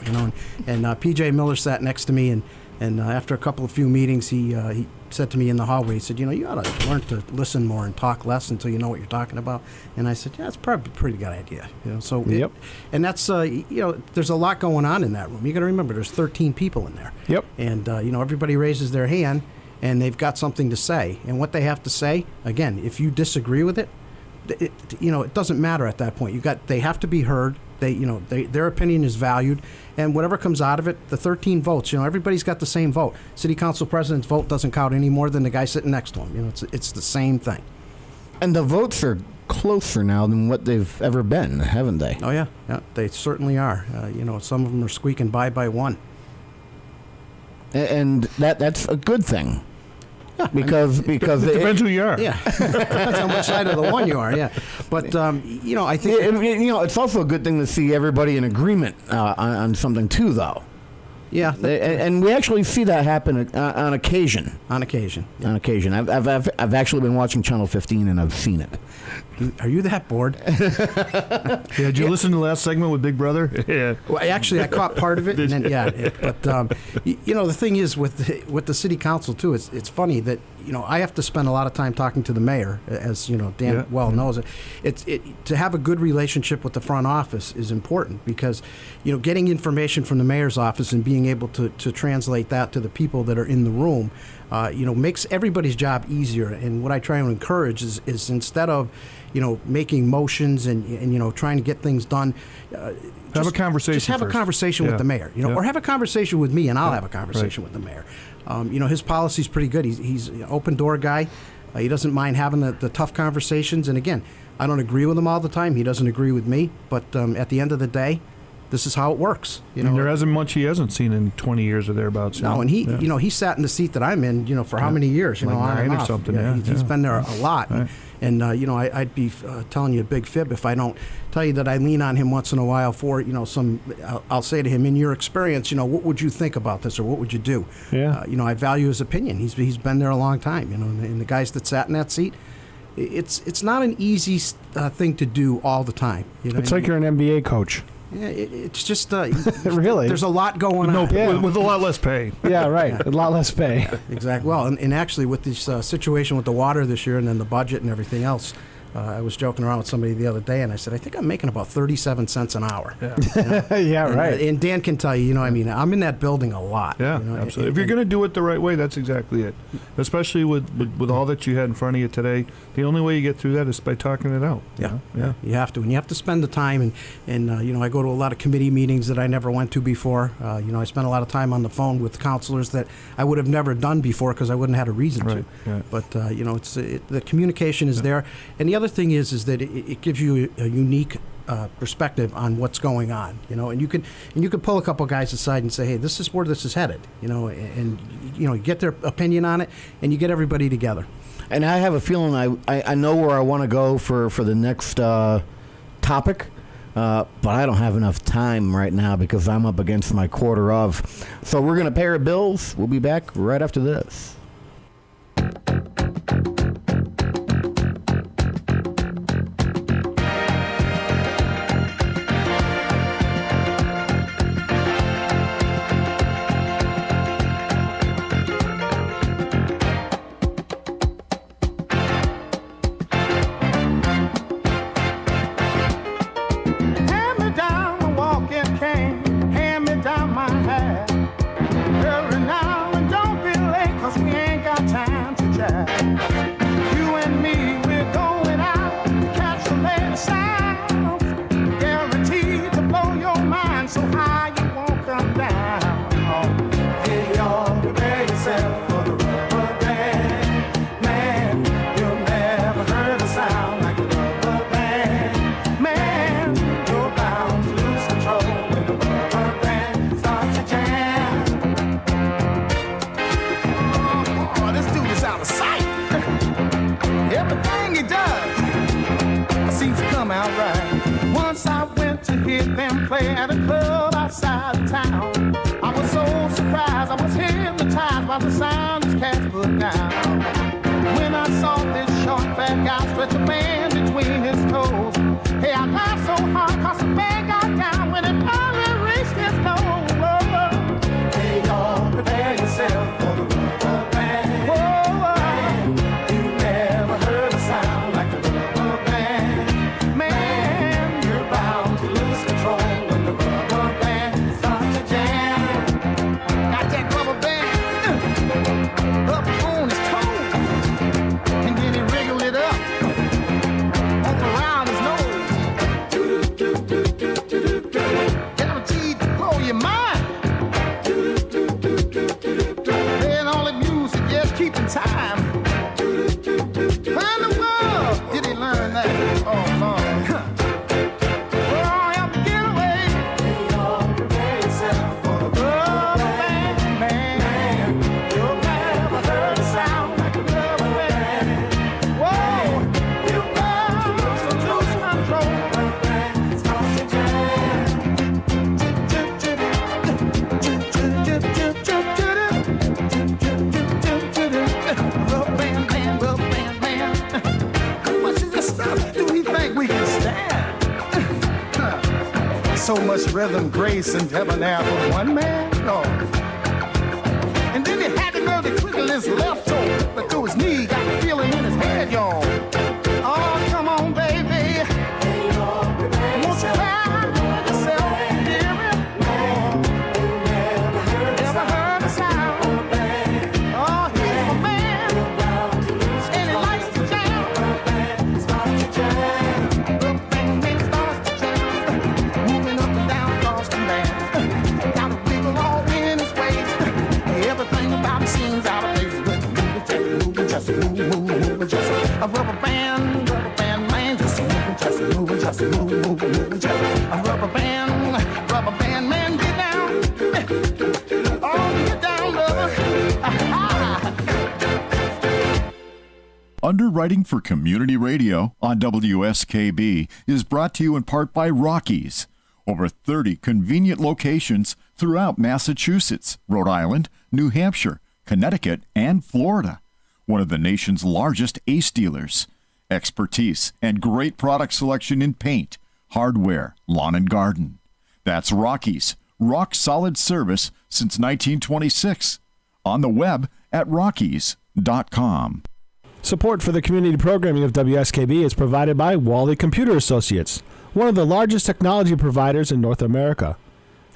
And P.J. Miller sat next to me, and after a few meetings, he said to me in the hallway, he said, you ought to learn to listen more and talk less until you know what you're talking about. And I said, yeah, it's probably a pretty good idea. Yep. And that's, there's a lot going on in that room. You got to remember, there's 13 people in there. Yep. And, everybody raises their hand, and they've got something to say. And what they have to say, again, if you disagree with it, it doesn't matter at that point. They have to be heard. Their opinion is valued, and whatever comes out of it, the 13 votes. Everybody's got the same vote. City council president's vote doesn't count any more than the guy sitting next to him. It's the same thing. And the votes are closer now than what they've ever been, haven't they? Oh yeah, they certainly are. Some of them are squeaking by one. And that's a good thing. Yeah, because it depends who you are. Yeah, depends on which side of the one you are. Yeah, but I think it's also a good thing to see everybody in agreement on something too, though. Yeah, and we actually see that happen on occasion. On occasion. Yeah. On occasion, I've actually been watching Channel 15 and I've seen it. Are you that bored? Yeah. Did you listen to the last segment with Big Brother? Yeah. Well, actually, I caught part of it, and then but the thing is with the city council too. It's funny that I have to spend a lot of time talking to the mayor, as Dan knows. To have a good relationship with the front office is important because getting information from the mayor's office and being able to translate that to the people that are in the room, makes everybody's job easier. And what I try to encourage is instead of making motions and trying to get things done, have a conversation. Just have a conversation with the mayor, or have a conversation with me, and I'll have a conversation with the mayor. His policy's pretty good. He's an open door guy. He doesn't mind having the tough conversations. And again, I don't agree with him all the time. He doesn't agree with me. But at the end of the day, this is how it works. There hasn't much he hasn't seen in 20 years or thereabouts. No, and he sat in the seat that I'm in, for how many years? Like 9 or something. Yeah, he's been there a lot. Right. And I'd be telling you a big fib if I don't tell you that I lean on him once in a while for I'll say to him, in your experience, what would you think about this, or what would you do? Yeah. I value his opinion. He's been there a long time. And the guys that sat in that seat, it's not an easy thing to do all the time. It's like you're an NBA coach. Yeah, it's just really. There's a lot going on. With a lot less pay. Yeah, right. A lot less pay. Exactly. Well, and actually, with this situation with the water this year, and then the budget and everything else, I was joking around with somebody the other day, and I said, I think I'm making about 37 cents an hour. Yeah, yeah, right. And Dan can tell you, I'm in that building a lot. Yeah, absolutely. If you're going to do it the right way, that's exactly it. Especially with all that you had in front of you today, the only way you get through that is by talking it out. Yeah, you have to. And you have to spend the time. And I go to a lot of committee meetings that I never went to before. I spend a lot of time on the phone with counselors that I would have never done before because I wouldn't have had a reason to. Right. But, the communication is there. And the other thing is that it gives you a unique perspective on what's going on, and you can pull a couple guys aside and say, hey, this is where this is headed, and get their opinion on it, and you get everybody together. And I have a feeling I know where I want to go for the next topic, but I don't have enough time right now because I'm up against my quarter of. So we're going to pay our bills. We'll be back right after this. Hurry now and don't be late, 'cause we ain't Everything he does seems to come out right. Once I went to hear them play at a club outside of town. I was so surprised, I was hypnotized by the sound his cats put down. When I saw this short fat guy stretch a band between his toes, hey, I laughed so hard cause the band got down when it finally reached his nose. Hey, y'all, prepare yourself for the rubber band. You never heard a sound like the rubber band. Man, you're bound to lose control when the rubber band starts to jam. Got that rubber band up on his toe, and then he wriggled it up around his nose. Guaranteed to blow your mind. Playing all the music, just keeping time. How in the world did he learn that? Oh, Lord. Oh, help me get away. Prepare yourself for the rubber band, man. You've never heard a sound like a rubber band. Whoa, you've got to lose control. Starts to jam. Rubber band, man, rubber band, man. How much of this stuff do we think we can stand? So much rhythm, grace, and debonair for one man? No. And then he had the nerve to twiddle his left toe, but through his knee, got the feeling in his head, y'all. Oh, come on, baby. Won't you cry yourself? Hear it? Never heard a sound. Oh, he's my man. And he likes to jam. Starts to jam. Rubber band starts to jam. Moving up and down across the land. Got a wiggle all in his waist. Everything about him seems out of place. But moving, just moving, just a rubber band, man. Just moving, just moving, just a rubber band, man. Get down, oh, get down, brother. Underwriting for Community Radio on WSKB is brought to you in part by Rockies. Over 30 convenient locations throughout Massachusetts, Rhode Island, New Hampshire, Connecticut, and Florida. One of the nation's largest ACE dealers. Expertise and great product selection in paint, hardware, lawn and garden. That's Rockies. Rock solid service since 1926. On the web at rockies.com. Support for the community programming of WSKB is provided by Wally Computer Associates, one of the largest technology providers in North America.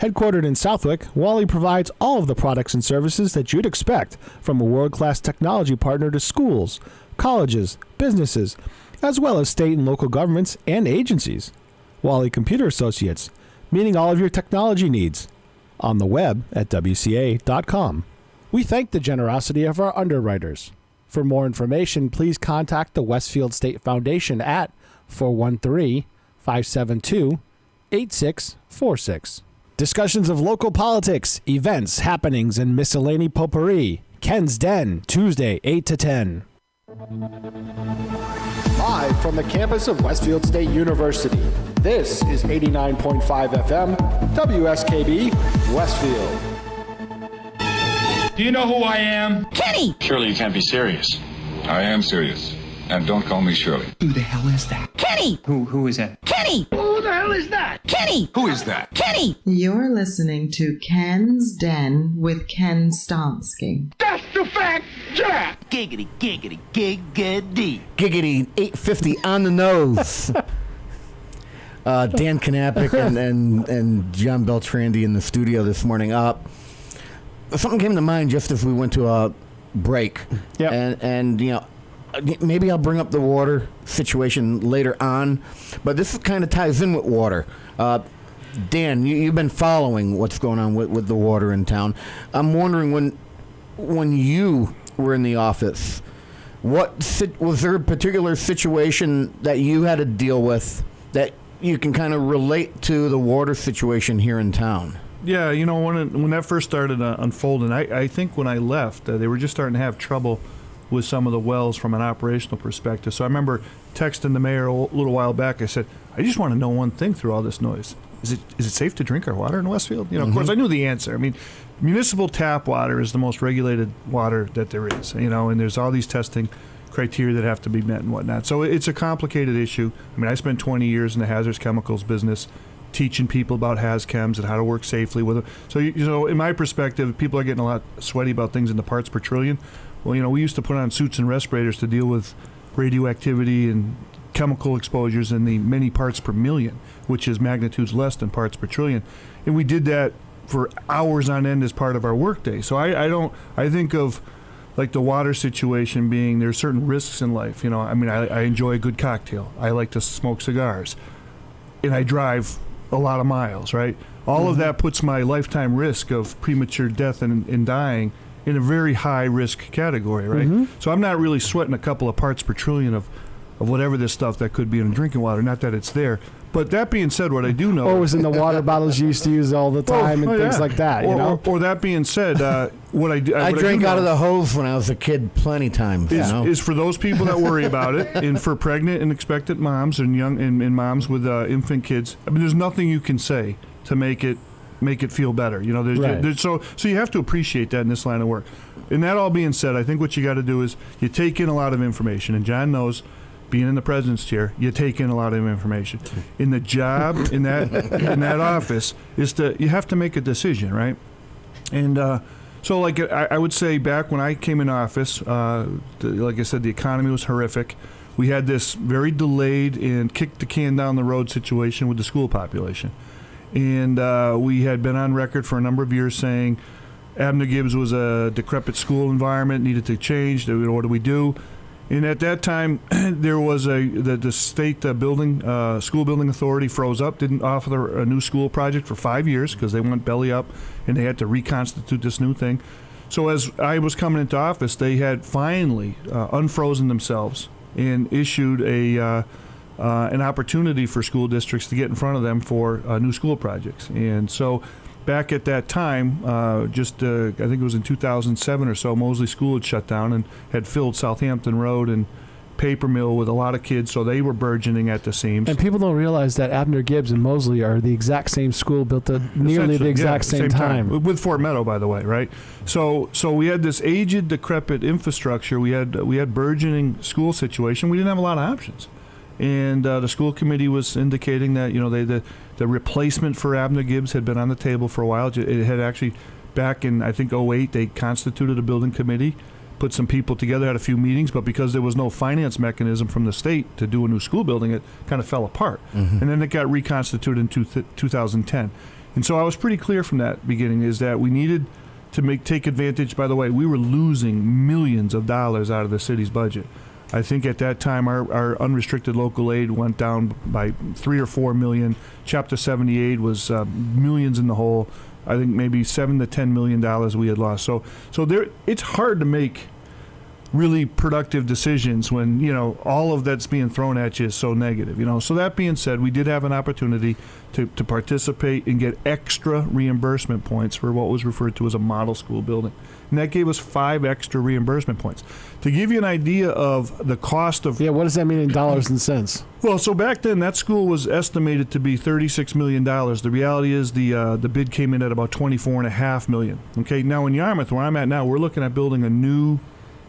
Headquartered in Southwick, Wally provides all of the products and services that you'd expect from a world-class technology partner to schools, colleges, businesses, as well as state and local governments and agencies. Wally Computer Associates, meeting all of your technology needs. On the web at WCA.com. We thank the generosity of our underwriters. For more information, please contact the Westfield State Foundation at 413-572-8646. Discussions of local politics, events, happenings, and miscellany potpourri. Ken's Den, Tuesday, 8 to 10. Live from the campus of Westfield State University, this is 89.5 FM, WSKB, Westfield. Do you know who I am? Kenny! Surely you can't be serious. I am serious. And don't call me Shirley. Who the hell is that? Kenny! Who is that? Kenny! Who the hell is that? Kenny! Who is that? Kenny! You're listening to Ken's Den with Ken Stonsky. That's the fact, Jack! Giggity, giggity, giggity. Giggity, 850 on the nose. Dan Knappich and John Beltrandi in the studio this morning. Something came to mind just as we went to a break. Yep. And you know, maybe I'll bring up the water situation later on, but this kind of ties in with water. Dan, you've been following what's going on with the water in town. I'm wondering, when you were in the office, was there a particular situation that you had to deal with that you can kind of relate to the water situation here in town? Yeah, when that first started unfolding, I think when I left, they were just starting to have trouble with some of the wells from an operational perspective. So I remember texting the mayor a little while back. I said, I just want to know one thing through all this noise. Is it safe to drink our water in Westfield? Of course, I knew the answer. I mean, municipal tap water is the most regulated water that there is, and there's all these testing criteria that have to be met and whatnot. So it's a complicated issue. I mean, I spent 20 years in the hazardous chemicals business teaching people about hazchems and how to work safely with them. So, in my perspective, people are getting a lot sweaty about things in the parts per trillion. Well, we used to put on suits and respirators to deal with radioactivity and chemical exposures in the many parts per million, which is magnitudes less than parts per trillion. And we did that for hours on end as part of our workday. So I think of like the water situation being, there's certain risks in life. I enjoy a good cocktail. I like to smoke cigars. And I drive a lot of miles, right? All of that puts my lifetime risk of premature death and dying in a very high risk category, right? So I'm not really sweating a couple of parts per trillion of whatever this stuff that could be in drinking water, not that it's there. But that being said, what I do know... Or it was in the water bottles you used to use all the time and things like that, Or that being said, what I drank out of the hose when I was a kid plenty times. Is for those people that worry about it, and for pregnant and expectant moms and young and moms with infant kids. I mean, there's nothing you can say to make it feel better. So you have to appreciate that in this line of work. And that all being said, I think what you got to do is you take in a lot of information, and John knows, being in the president's chair, you take in a lot of information. In the job in that office is you have to make a decision, right? And so, like I would say, back when I came in office, like I said, the economy was horrific. We had this very delayed and kick the can down the road situation with the school population, and we had been on record for a number of years saying Abner Gibbs was a decrepit school environment, needed to change. What do we do? And at that time, there was the state school building authority froze up, didn't offer a new school project for 5 years because they went belly up, and they had to reconstitute this new thing. So as I was coming into office, they had finally unfrozen themselves and issued an opportunity for school districts to get in front of them for new school projects. And so back at that time, I think it was in 2007 or so, Mosley School had shut down and had filled Southampton Road and Paper Mill with a lot of kids, so they were burgeoning at the seams. And people don't realize that Abner Gibbs and Mosley are the exact same school, built at nearly the exact same time. With Fort Meadow, by the way, right? So we had this aged, decrepit infrastructure. We had burgeoning school situation. We didn't have a lot of options. And the school committee was indicating that the replacement for Abner Gibbs had been on the table for a while. It had actually, back in I think 2008, they constituted a building committee, put some people together, had a few meetings, but because there was no finance mechanism from the state to do a new school building, it kind of fell apart. And then it got reconstituted in 2010. And so I was pretty clear from that beginning is that we needed to take advantage. By the way, we were losing millions of dollars out of the city's budget. I think at that time our unrestricted local aid went down by $3 or $4 million. Chapter 78 was millions in the hole. I think maybe $7 to $10 million we had lost. So it's hard to make really productive decisions when all of that's being thrown at you is so negative. So that being said, we did have an opportunity to participate and get extra reimbursement points for what was referred to as a model school building. And that gave us 5 extra reimbursement points. To give you an idea of the cost of... Yeah, what does that mean in dollars and cents? Well, so back then, that school was estimated to be $36 million. The reality is the bid came in at about $24.5 million. Okay, now in Yarmouth, where I'm at now, we're looking at building a new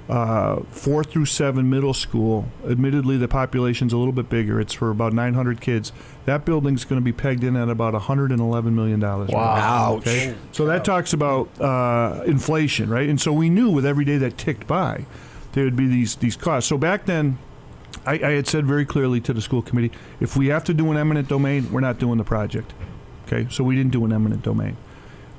4 through 7 middle school. Admittedly, the population's a little bit bigger. It's for about 900 kids. That building's going to be pegged in at about $111 million. Wow. Okay? So that talks about inflation, right? And so we knew with every day that ticked by, there would be these costs. So back then, I had said very clearly to the school committee, if we have to do an eminent domain, we're not doing the project. Okay? So we didn't do an eminent domain.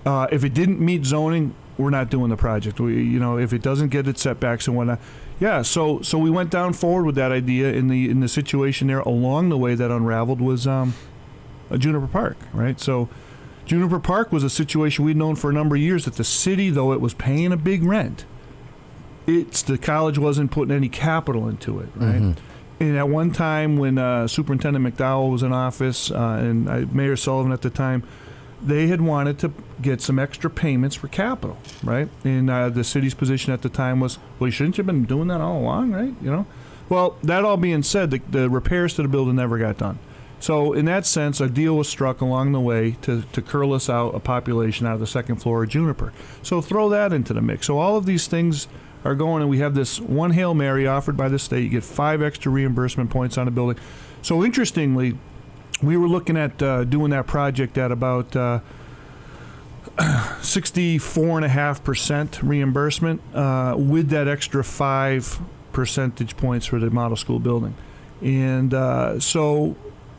If it didn't meet zoning, we're not doing the project. If it doesn't get its setbacks and whatnot. Yeah, so we went down forward with that idea in the situation there. Along the way that unraveled was Juniper Park, right? So Juniper Park was a situation we'd known for a number of years that the city, though it was paying a big rent, the college wasn't putting any capital into it, right? Mm-hmm. And at one time when Superintendent McDowell was in office and Mayor Sullivan at the time, they had wanted to get some extra payments for capital, right? And the city's position at the time was, well, shouldn't you have been doing that all along, right? Well, that all being said, the repairs to the building never got done. So in that sense, a deal was struck along the way to curl us out a population out of the second floor of Juniper. So throw that into the mix. So all of these things are going, and we have this one Hail Mary offered by the state. You get 5 extra reimbursement points on a building. So interestingly, we were looking at doing that project at about 64.5% reimbursement with that extra 5 percentage points for the model school building. And so,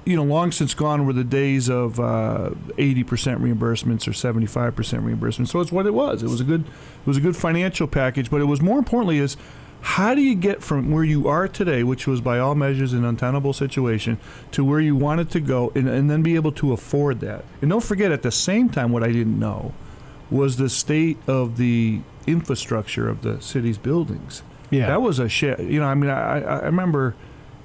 long since gone were the days of 80% reimbursements or 75% reimbursements. So it's what it was. It was a good financial package, but it was more importantly is, how do you get from where you are today, which was by all measures an untenable situation, to where you wanted to go and then be able to afford that? And don't forget, at the same time, what I didn't know was the state of the infrastructure of the city's buildings. Yeah. That was a shit. I remember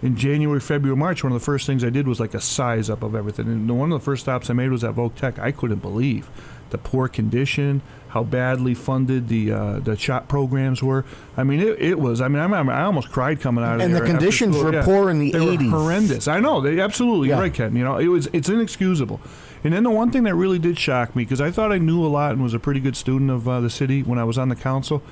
in January, February, March, one of the first things I did was like a size up of everything. And one of the first stops I made was at Voc Tech. I couldn't believe the poor condition, how badly funded the shop programs were. I mean, it was. I remember I almost cried coming out of there. And the conditions were poor in the 80s. They were horrendous. I know. They absolutely. You're right, Ken. It's inexcusable. And then the one thing that really did shock me, because I thought I knew a lot and was a pretty good student of the city when I was on the council,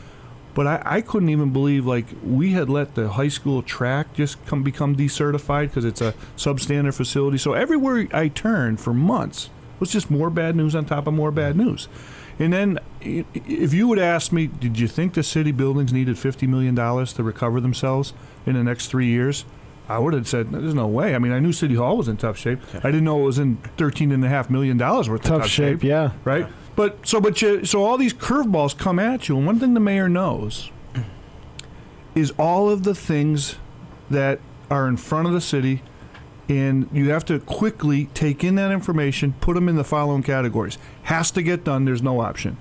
but I couldn't even believe, we had let the high school track just become decertified because it's a substandard facility. So everywhere I turned for months was just more bad news on top of more bad news. And then if you would ask me, did you think the city buildings needed $50 million to recover themselves in the next 3 years? I would have said, there's no way. I mean, I knew City Hall was in tough shape. I didn't know it was in $13.5 million worth of tough shape. Yeah. Right? Yeah. But so all these curveballs come at you, and one thing the mayor knows is all of the things that are in front of the city, and you have to quickly take in that information, put them in the following categories. Has to get done, there's no option.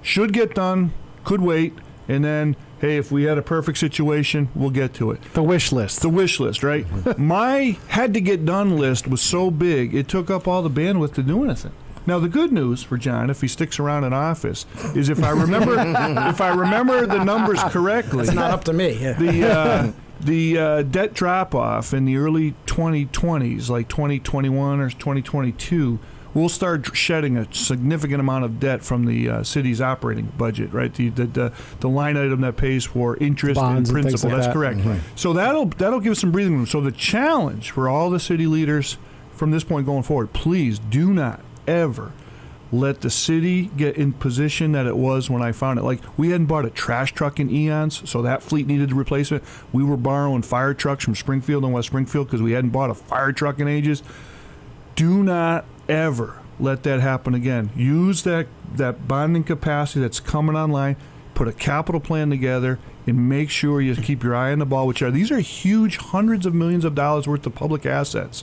Should get done, could wait, and then, hey, if we had a perfect situation, we'll get to it. The wish list. The wish list, right? My had to get done list was so big, it took up all the bandwidth to do anything. Now, the good news for John, if he sticks around in office, is if I remember the numbers correctly. It's not up to me. Yeah. The debt drop-off in the early 2020s, like 2021 or 2022, we'll start shedding a significant amount of debt from the city's operating budget, right? The line item that pays for interest and principal. That's correct. Mm-hmm. So that'll give us some breathing room. So the challenge for all the city leaders from this point going forward, please do not ever let the city get in position that it was when I found it. Like, we hadn't bought a trash truck in eons, so that fleet needed replacement. We were borrowing fire trucks from Springfield and West Springfield because we hadn't bought a fire truck in ages. Do not ever let that happen again. Use that bonding capacity that's coming online, put a capital plan together, and make sure you keep your eye on the ball, these are huge hundreds of millions of dollars worth of public assets.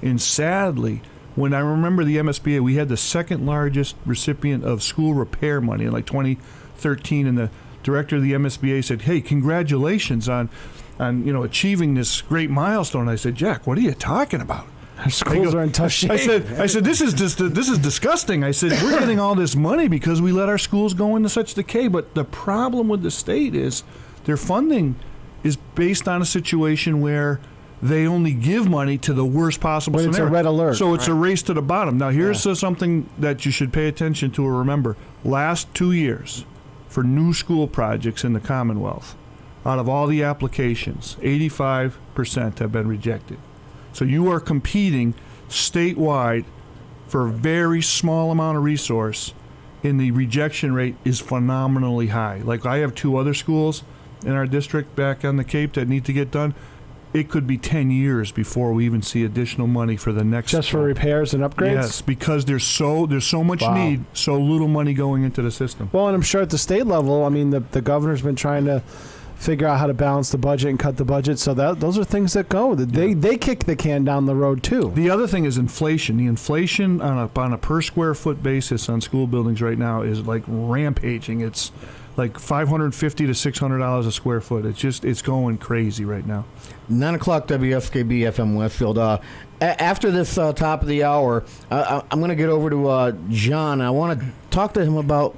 And sadly, when I remember the MSBA, we had the second largest recipient of school repair money in 2013, and the director of the MSBA said, "Hey, congratulations on achieving this great milestone." I said, "Jack, what are you talking about? Our schools are in tough shape." I said, this is disgusting. I said, we're getting all this money because we let our schools go into such decay. But the problem with the state is their funding is based on a situation where they only give money to the worst possible scenario. It's a red alert. So it's a race to the bottom. Now, here's something that you should pay attention to or remember. Last 2 years for new school projects in the Commonwealth, out of all the applications, 85% have been rejected. So you are competing statewide for a very small amount of resource, and the rejection rate is phenomenally high. Like, I have 2 other schools in our district back on the Cape that need to get done. It could be 10 years before we even see additional money for the next just for repairs and upgrades. Yes, because there's so much need, so little money going into the system. Well, and I'm sure at the state level, I mean, the governor's been trying to figure out how to balance the budget and cut the budget. So those are things that go. They kick the can down the road too. The other thing is inflation. The inflation on a per square foot basis on school buildings right now is like rampaging. It's like $550 to $600 a square foot. It's going crazy right now. 9 o'clock WSKB FM Westfield. After this top of the hour, I'm going to get over to John. I want to talk to him about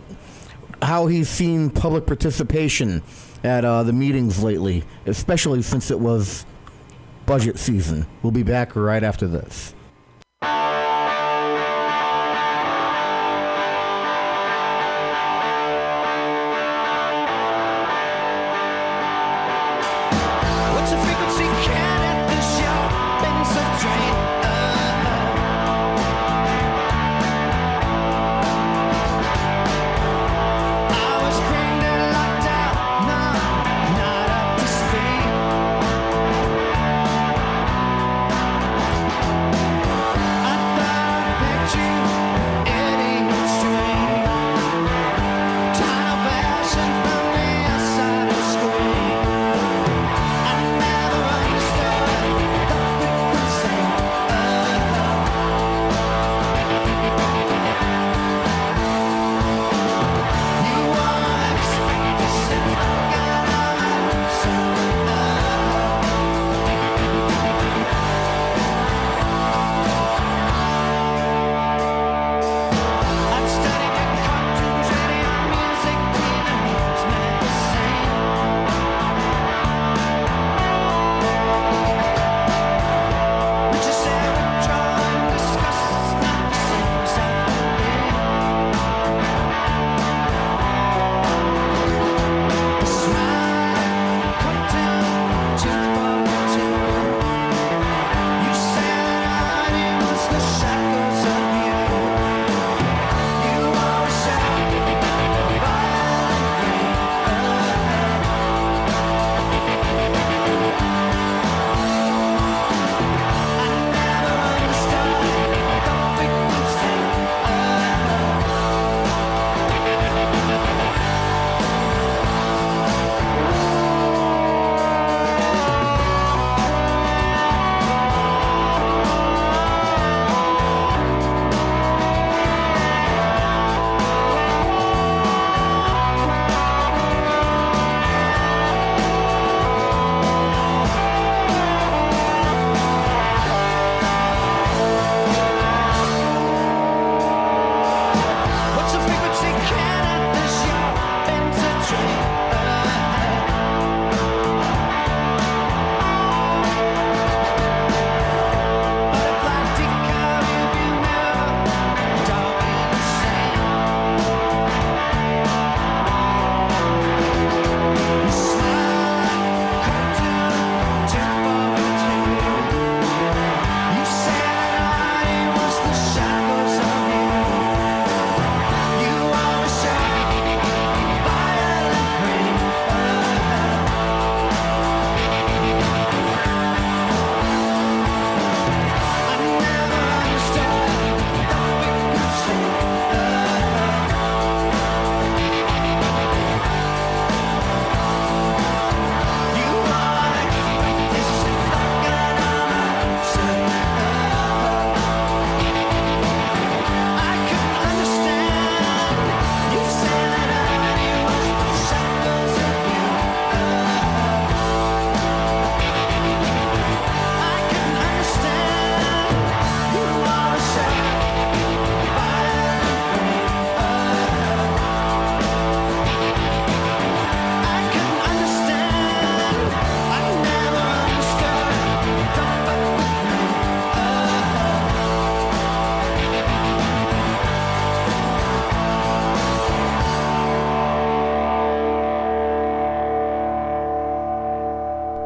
how he's seen public participation at the meetings lately, especially since it was budget season. We'll be back right after this.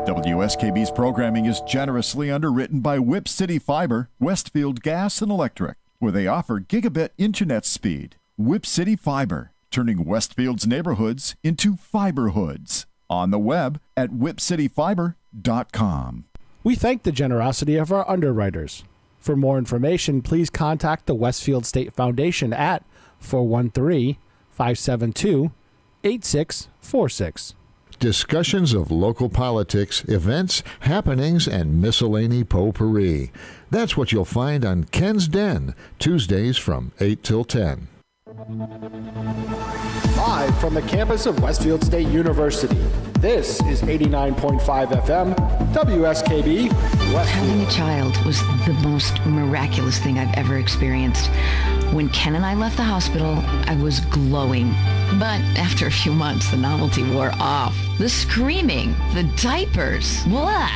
WSKB's programming is generously underwritten by Whip City Fiber, Westfield Gas and Electric, where they offer gigabit internet speed. Whip City Fiber, turning Westfield's neighborhoods into fiberhoods. On the web at whipcityfiber.com. We thank the generosity of our underwriters. For more information, please contact the Westfield State Foundation at 413-572-8646. Discussions of local politics, events, happenings, and miscellany potpourri. That's what you'll find on Ken's Den, Tuesdays from 8 till 10. Live from the campus of Westfield State University, this is 89.5 FM, WSKB, Westfield. Having a child was the most miraculous thing I've ever experienced. When Ken and I left the hospital, I was glowing. But after a few months, the novelty wore off. The screaming, the diapers, blah.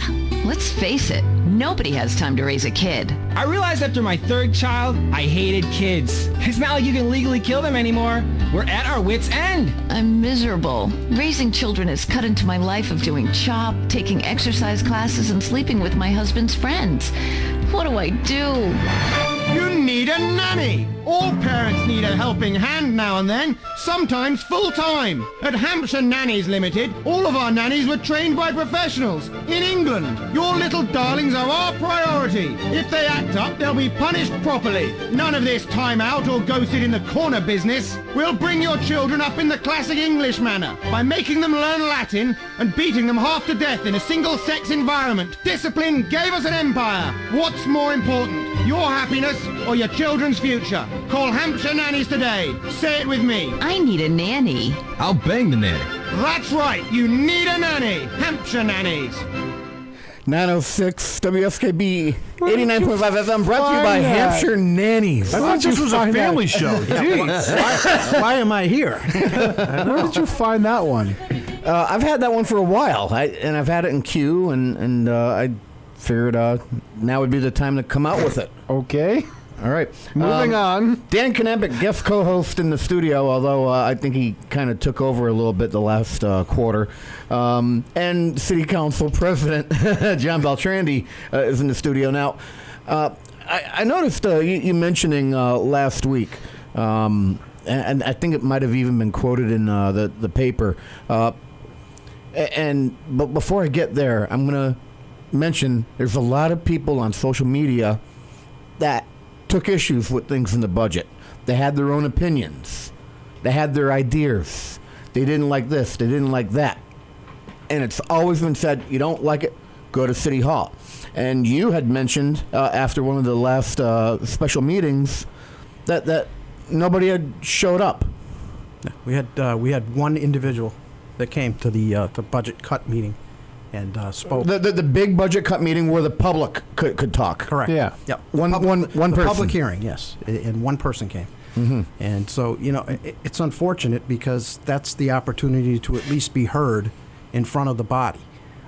Let's face it, nobody has time to raise a kid. I realized after my third child, I hated kids. It's not like you can legally kill them anymore. We're at our wits' end. I'm miserable. Raising children has cut into my life of doing CHOP, taking exercise classes, and sleeping with my husband's friends. What do I do? You need a nanny. All parents need a helping hand now and then, sometimes full-time. At Hampshire Nannies Limited, all of our nannies were trained by professionals in England. Your little darlings are our priority. If they act up, they'll be punished properly. None of this time out or go sit in the corner business. We'll bring your children up in the classic English manner by making them learn Latin and beating them half to death in a single-sex environment. Discipline gave us an empire. What's more important, your happiness or your children's future? Call Hampshire Nannies today. Say it with me. I need a nanny. I'll bang the nanny. That's right. You need a nanny. Hampshire Nannies. 906 WSKB 89.5 FM, brought to you by Hampshire Nannies. I thought this was a family show. Jeez. Why am I here? Where did you find that one? I've had that one for a while, and I've had it in queue, and I figured now would be the time to come out with it. Okay. All right. Moving on. Dan Knappich, guest co-host in the studio, although I think he kind of took over a little bit the last quarter. And City Council President John Beltrandi is in the studio. Now, I noticed you mentioning last week, and I think it might have even been quoted in the paper. But before I get there, I'm going to mention there's a lot of people on social media that took issues with things in the budget. They had their own opinions. They had their ideas. They didn't like this. They didn't like that. And it's always been said, you don't like it, go to City Hall. And you had mentioned after one of the last special meetings that nobody had showed up. We had one individual that came to the budget cut meeting and spoke. The big budget cut meeting where the public could talk. Correct. Yeah. Yep. One person. Public hearing, yes. And one person came. Mm-hmm. And so, it's unfortunate because that's the opportunity to at least be heard in front of the body.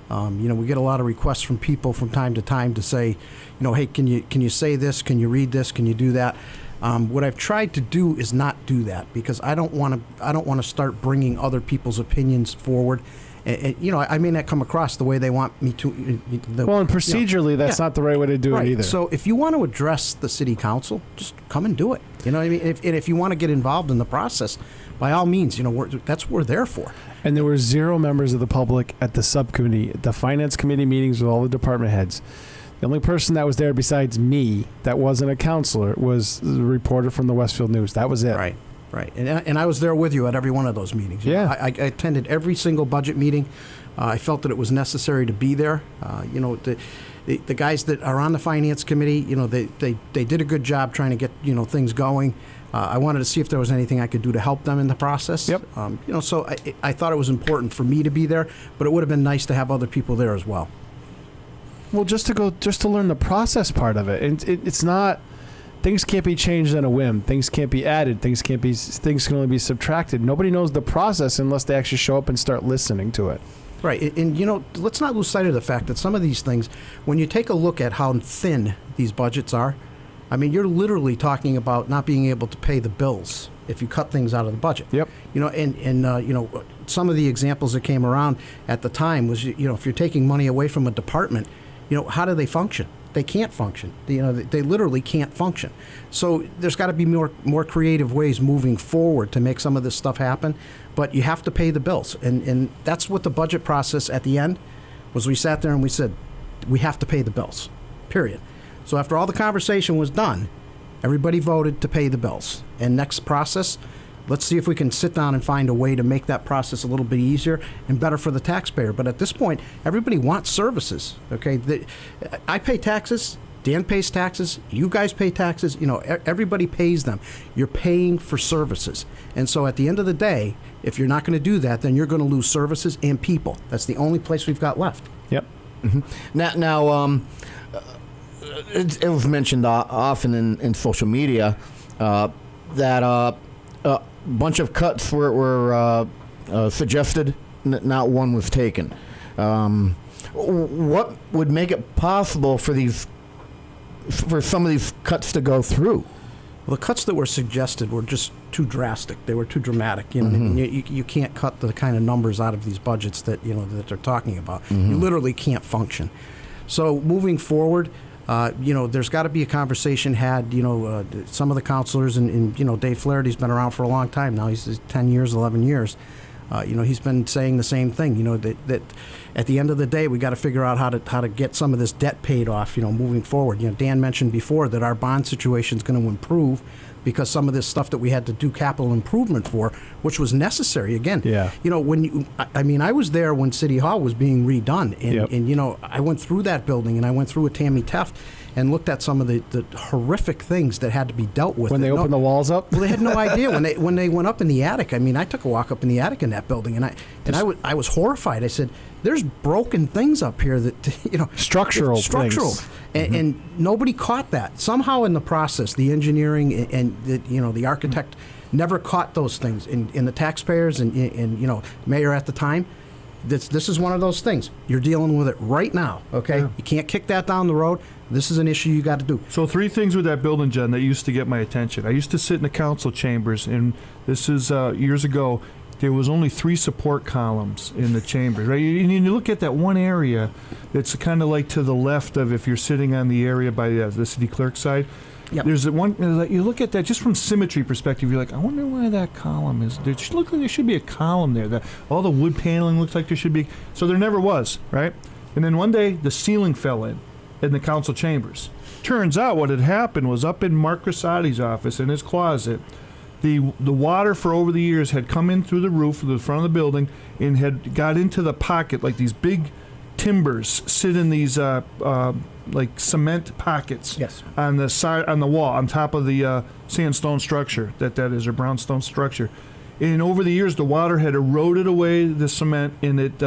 We get a lot of requests from people from time to time to say, hey, can you say this? Can you read this? Can you do that? What I've tried to do is not do that because I don't want to start bringing other people's opinions forward. I may not come across the way they want me to. And procedurally, that's not the right way to do it either. So if you want to address the city council, just come and do it. You know what I mean? If you want to get involved in the process, by all means, that's what we're there for. And there were 0 members of the public at the subcommittee, at the finance committee meetings with all the department heads. The only person that was there besides me that wasn't a counselor was the reporter from the Westfield News. That was it. Right, and I was there with you at every one of those meetings. Yeah. I attended every single budget meeting. I felt that it was necessary to be there. The guys that are on the finance committee, they did a good job trying to get things going. I wanted to see if there was anything I could do to help them in the process. Yep. So I thought it was important for me to be there, but it would have been nice to have other people there as well. Well, just to learn the process part of it, and it's not. Things can't be changed on a whim. Things can't be added. Things can only be subtracted. Nobody knows the process unless they actually show up and start listening to it. Right, and let's not lose sight of the fact that some of these things, when you take a look at how thin these budgets are, I mean, you're literally talking about not being able to pay the bills if you cut things out of the budget. Yep. Some of the examples that came around at the time was, if you're taking money away from a department, how do they function? They can't function. They literally can't function. So there's got to be more creative ways moving forward to make some of this stuff happen. But you have to pay the bills, and that's what the budget process at the end was. We sat there and we said, we have to pay the bills, period. So after all the conversation was done, everybody voted to pay the bills. And next process, let's see if we can sit down and find a way to make that process a little bit easier and better for the taxpayer. But at this point, everybody wants services. Okay, I pay taxes Dan pays taxes. You guys pay taxes. Everybody pays them. You're paying for services. And so at the end of the day, if you're not going to do that, then you're going to lose services and people. That's the only place we've got left. Yep. Mm-hmm. Now, it was mentioned often in social media that a bunch of cuts were suggested, not one was taken. What would make it possible for some of these cuts to go through? Well, the cuts that were suggested were just too drastic. They were too dramatic. You can't cut the kind of numbers out of these budgets that that they're talking about. You literally can't function. So moving forward, there's got to be a conversation had. Some of the counselors and Dave Flaherty's been around for a long time now. He's 10 years, 11 years. He's been saying the same thing. That at the end of the day, we got to figure out how to get some of this debt paid off. Moving forward. Dan mentioned before that our bond situation is going to improve because some of this stuff that we had to do capital improvement for, which was necessary. Again, I was there when City Hall was being redone, and I went through that building and I went through with Tammy Teft and looked at some of the horrific things that had to be dealt with. When they opened the walls up? Well, they had no idea. When they went up in the attic, I took a walk up in the attic in that building, and I was horrified. I said, there's broken things up here that, Structural things. And nobody caught that. Somehow in the process, the engineering and the architect never caught those things. And the taxpayers and mayor at the time, this is one of those things. You're dealing with it right now, okay? Yeah. You can't kick that down the road. This is an issue you got to do. So 3 things with that building, Jen, that used to get my attention. I used to sit in the council chambers, and this is years ago. There was only 3 support columns in the chamber, right? And you look at that one area that's kind of like to the left of if you're sitting on the area by the city clerk side. Yep. There's one. You look at that just from symmetry perspective. You're like, I wonder why that column is. There should look like there should be a column there. All the wood paneling looks like there should be. So there never was, right? And then one day the ceiling fell in the council chambers. Turns out what had happened was up in Mark Grasati's office in his closet. The water for over the years had come in through the roof of the front of the building and had got into the pocket, like these big timbers sit in these like cement pockets on the side, on the wall, on top of the sandstone structure that is, or brownstone structure. And over the years, the water had eroded away the cement, and it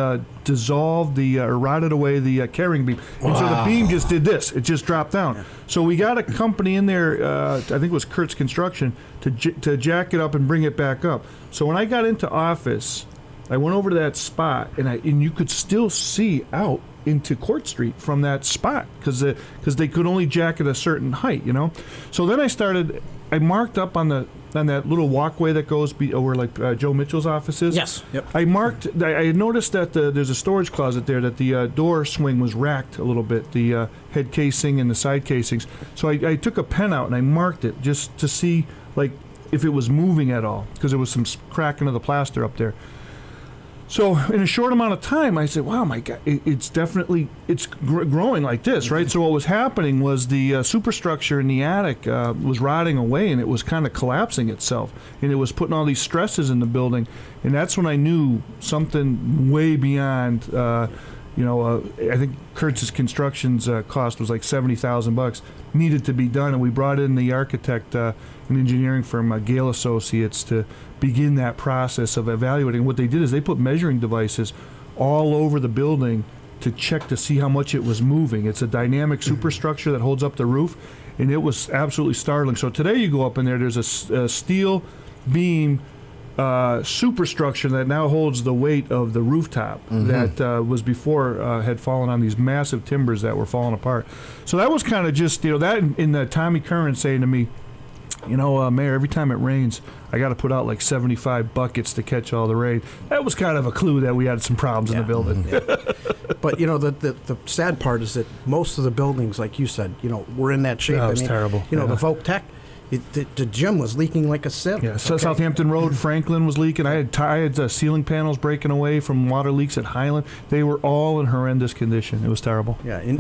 dissolved or rotted away the carrying beam. Wow. And so the beam just did this. It just dropped down. Yeah. So we got a company in there, I think it was Kurt's Construction, to jack it up and bring it back up. So when I got into office, I went over to that spot, and you could still see out into Court Street from that spot because they could only jack at a certain height, So then I marked up on that little walkway that goes over like Joe Mitchell's office is. Yes. Yep. I noticed that there's a storage closet there that the door swing was racked a little bit, the head casing and the side casings. So I took a pen out and I marked it just to see like if it was moving at all because there was some cracking of the plaster up there. So in a short amount of time, I said, wow, my God, it's growing like this, right? So what was happening was the superstructure in the attic was rotting away, and it was kind of collapsing itself, and it was putting all these stresses in the building. And that's when I knew something way beyond, I think Kurtz's Construction's cost was like $70,000, needed to be done. And we brought in the architect and engineering firm, Gale Associates, to begin that process of evaluating. What they did is they put measuring devices all over the building to check to see how much it was moving. It's a dynamic superstructure that holds up the roof, and it was absolutely startling. So today you go up in there, there's a steel beam superstructure that now holds the weight of the rooftop that was before had fallen on these massive timbers that were falling apart. So that was kind of just, that in Tommy Curran saying to me, Mayor, every time it rains, I got to put out like 75 buckets to catch all the rain. That was kind of a clue that we had some problems in the building. Yeah. But, the sad part is that most of the buildings, like you said, were in that shape. That was terrible. The Voc Tech, the gym was leaking like a sieve. Yeah, so Southampton Road, Franklin was leaking. I had ceiling panels breaking away from water leaks at Highland. They were all in horrendous condition. It was terrible. Yeah, and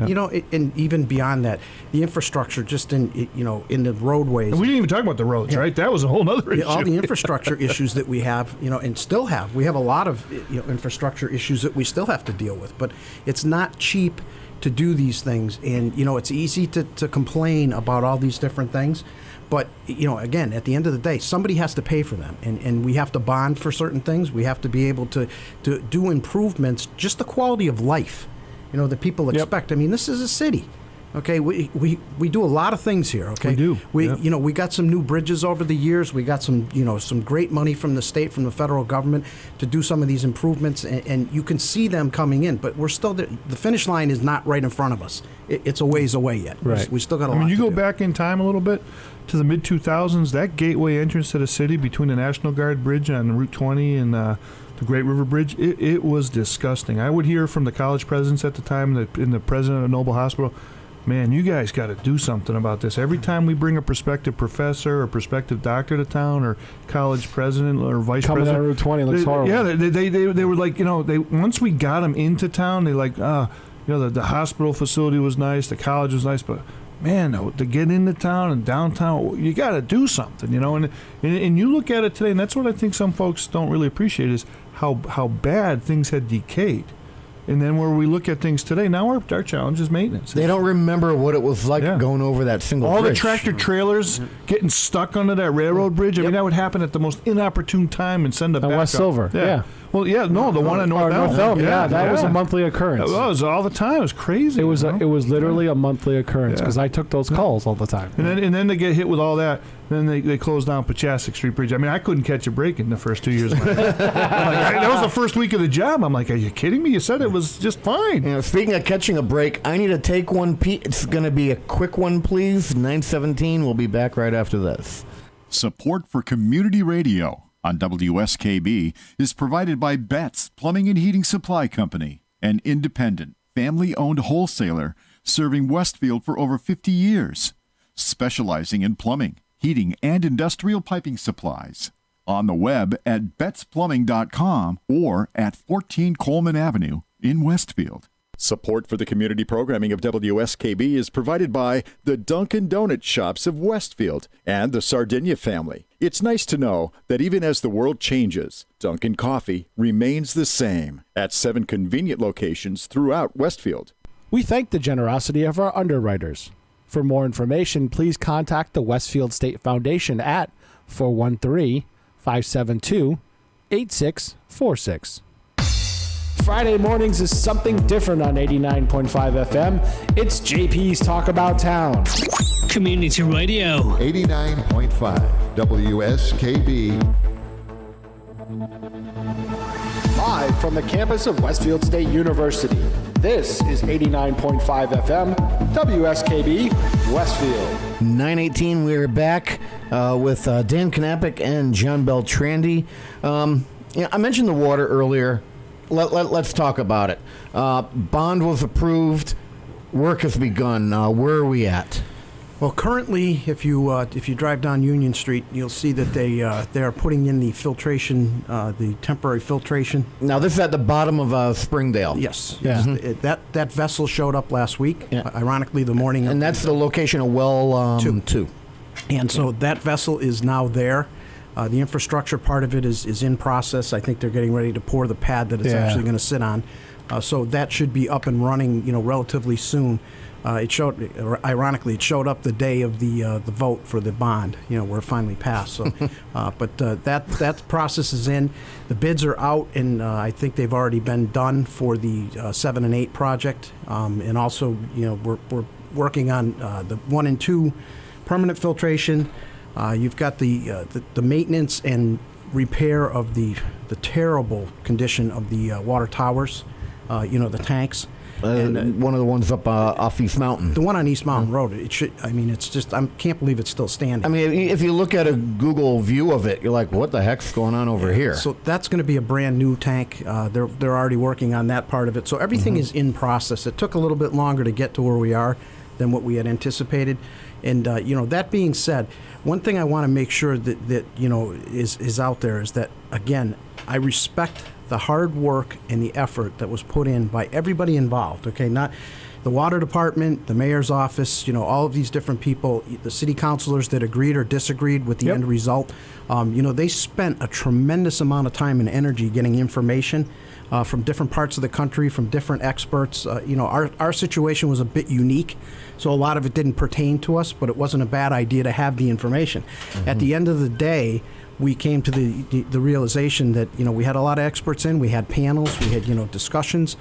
and even beyond that, the infrastructure just in the roadways. And we didn't even talk about the roads, right? That was a whole other issue. All the infrastructure issues that we have, and still have. We have a lot of infrastructure issues that we still have to deal with. But it's not cheap. to do these things. And, it's easy to complain about all these different things. But, again, at the end of the day, somebody has to pay for them. And we have to bond for certain things. We have to be able to do improvements, just the quality of life, that people expect. I mean, this is a city. Okay, we do a lot of things here. Okay, we do. We got some new bridges over the years. We got some great money from the state, from the federal government to do some of these improvements, and you can see them coming in. But we're still the finish line is not right in front of us. It's a ways away yet. Right. We still got a lot. I mean, you to go do. back in time a little bit to the mid 2000s. That gateway entrance to the city between the National Guard Bridge on Route 20 and the Great River Bridge, it was disgusting. I would hear from the college presidents at the time, and the president of Noble Hospital, man, you guys got to do something about this. Every time we bring a prospective professor or prospective doctor to town, or college president or vice Coming president, down Route 20 looks horrible. Yeah, they were like, once we got them into town, they like, the hospital facility was nice, the college was nice, but man, to get into town and downtown, you got to do something, and you look at it today, and that's what I think some folks don't really appreciate is how bad things had decayed. And then where we look at things today, now our challenge is maintenance. They don't remember what it was like going over that single All bridge. the tractor trailers getting stuck under that railroad bridge. I mean, that would happen at the most inopportune time and send it back West up. Silver, yeah. Well, the one in North Elm. That was a monthly occurrence. It was all the time. It was crazy. It was literally a monthly occurrence because I took those calls all the time. And then they get hit with all that. Then they closed down Pachasik Street Bridge. I mean, I couldn't catch a break in the first 2 years of my life. That was the first week of the job. I'm like, are you kidding me? You said it was just fine. Speaking of catching a break, I need to take one. It's going to be a quick one, please. 9:17. We'll be back right after this. Support for community radio on WSKB is provided by Betts Plumbing and Heating Supply Company, an independent, family-owned wholesaler serving Westfield for over 50 years, specializing in plumbing, heating, and industrial piping supplies. On the web at bettsplumbing.com or at 14 Coleman Avenue in Westfield. Support for the community programming of WSKB is provided by the Dunkin' Donuts Shops of Westfield and the Sardinia family. It's nice to know that even as the world changes, Dunkin' Coffee remains the same at 7 convenient locations throughout Westfield. We thank the generosity of our underwriters. For more information, please contact the Westfield State Foundation at 413-572-8646. Friday mornings is something different on 89.5 FM. It's JP's Talk About Town. Community Radio. 89.5 WSKB. Live from the campus of Westfield State University, this is 89.5 FM, WSKB, Westfield. 9:18, we are back with Dan Knappich and John Beltrandi. I mentioned the water earlier. Let's talk about it. Bond was approved. Work has begun. Where are we at? Well, currently, if you drive down Union Street, you'll see that they are putting in the filtration, the temporary filtration. Now, this is at the bottom of Springdale. Yes. Yeah. That vessel showed up last week. Yeah. Ironically, the morning. And that's the location of well 2. And so that vessel is now there. The infrastructure part of it is in process. I think they're getting ready to pour the pad that it's actually going to sit on. So that should be up and running, relatively soon. It showed up the day of the vote for the bond, where it finally passed. So, but that process is in. The bids are out, and I think they've already been done for the 7 and 8 project. And also, we're working on the 1 and 2 permanent filtration. You've got the maintenance and repair of the terrible condition of the water towers, the tanks. And one of the ones up off East Mountain. The one on East Mountain Road. It should. I mean, it's just. I can't believe it's still standing. I mean, if you look at a Google view of it, you're like, "What the heck's going on over here?" So that's going to be a brand new tank. They're already working on that part of it. So everything is in process. It took a little bit longer to get to where we are than what we had anticipated. And that being said, one thing I want to make sure that is out there is that, again, I respect the hard work and the effort that was put in by everybody involved. Okay, not the water department, the mayor's office, all of these different people, the city councilors that agreed or disagreed with the end result, they spent a tremendous amount of time and energy getting information from different parts of the country, from different experts. Our situation was a bit unique, so a lot of it didn't pertain to us, but it wasn't a bad idea to have the information. Mm-hmm. At the end of the day, we came to the realization that, we had a lot of experts in, we had panels, we had, discussions,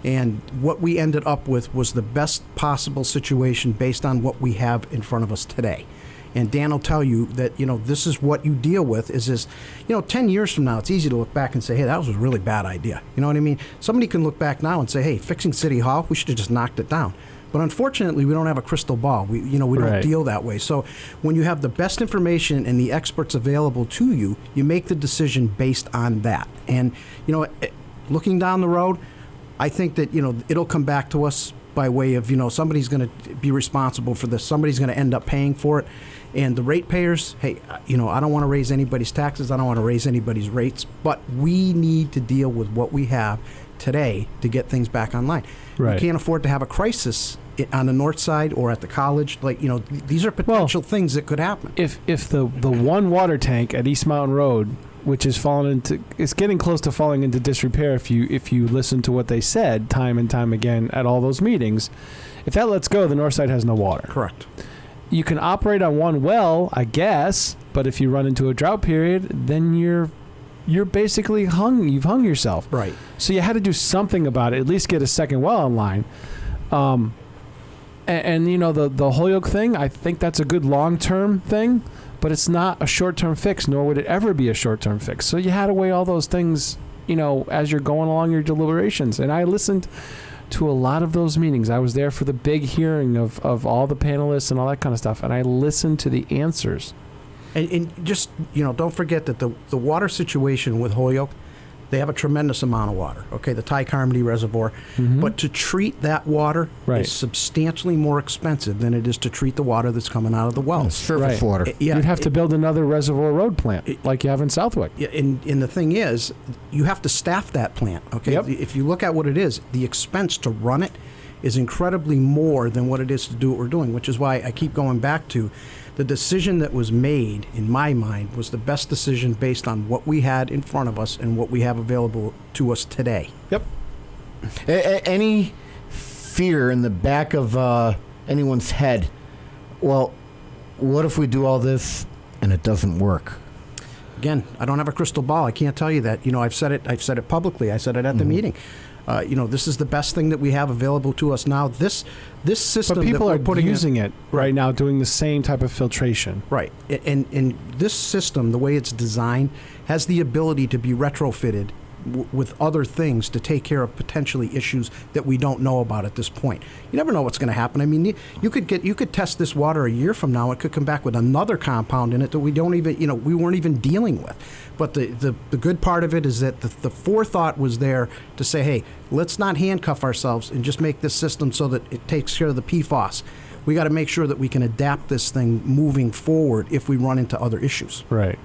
and what we ended up with was the best possible situation based on what we have in front of us today. And Dan will tell you that, this is what you deal with is this, 10 years from now, it's easy to look back and say, hey, that was a really bad idea. You know what I mean? Somebody can look back now and say, hey, fixing City Hall, we should have just knocked it down. But unfortunately, we don't have a crystal ball. We don't deal that way. So when you have the best information and the experts available to you, you make the decision based on that. And, looking down the road, I think that, it'll come back to us by way of, somebody's going to be responsible for this. Somebody's going to end up paying for it. And the ratepayers, hey, I don't want to raise anybody's taxes. I don't want to raise anybody's rates. But we need to deal with what we have today to get things back online. Right. You can't afford to have a crisis on the north side or at the college. These are potential things that could happen. If the one water tank at East Mountain Road, which is it's getting close to falling into disrepair if you listen to what they said time and time again at all those meetings, if that lets go, the north side has no water. Correct. You can operate on one well, I guess, but if you run into a drought period, then you're basically you've hung yourself. Right. So you had to do something about it, at least get a second well online. And the Holyoke thing, I think that's a good long-term thing, but it's not a short-term fix, nor would it ever be a short-term fix. So you had to weigh all those things, as you're going along your deliberations. And I listened to a lot of those meetings. I was there for the big hearing of all the panelists and all that kind of stuff, and I listened to the answers. And just, don't forget that the water situation with Holyoke, they have a tremendous amount of water, okay, the Ty-Carmody Reservoir. Mm-hmm. But to treat that water is substantially more expensive than it is to treat the water that's coming out of the wells. Surface water. You'd have to build another reservoir road plant like you have in Southwick. Yeah, and the thing is, you have to staff that plant, okay? Yep. If you look at what it is, the expense to run it is incredibly more than what it is to do what we're doing, which is why I keep going back to the decision that was made, in my mind, was the best decision based on what we had in front of us and what we have available to us today. Yep. Any fear in the back of anyone's head, well, what if we do all this and it doesn't work? Again, I don't have a crystal ball. I can't tell you that. I've said it publicly. I said it at the meeting. This is the best thing that we have available to us now. This system, but people that are we're putting using it right now, doing the same type of filtration. Right, and this system, the way it's designed, has the ability to be retrofitted with other things to take care of potentially issues that we don't know about at this point. You never know what's going to happen. I mean, you could test this water a year from now. It could come back with another compound in it that we don't even, we weren't even dealing with. But the good part of it is that the forethought was there to say, hey, let's not handcuff ourselves and just make this system so that it takes care of the PFAS. We got to make sure that we can adapt this thing moving forward if we run into other issues. Right.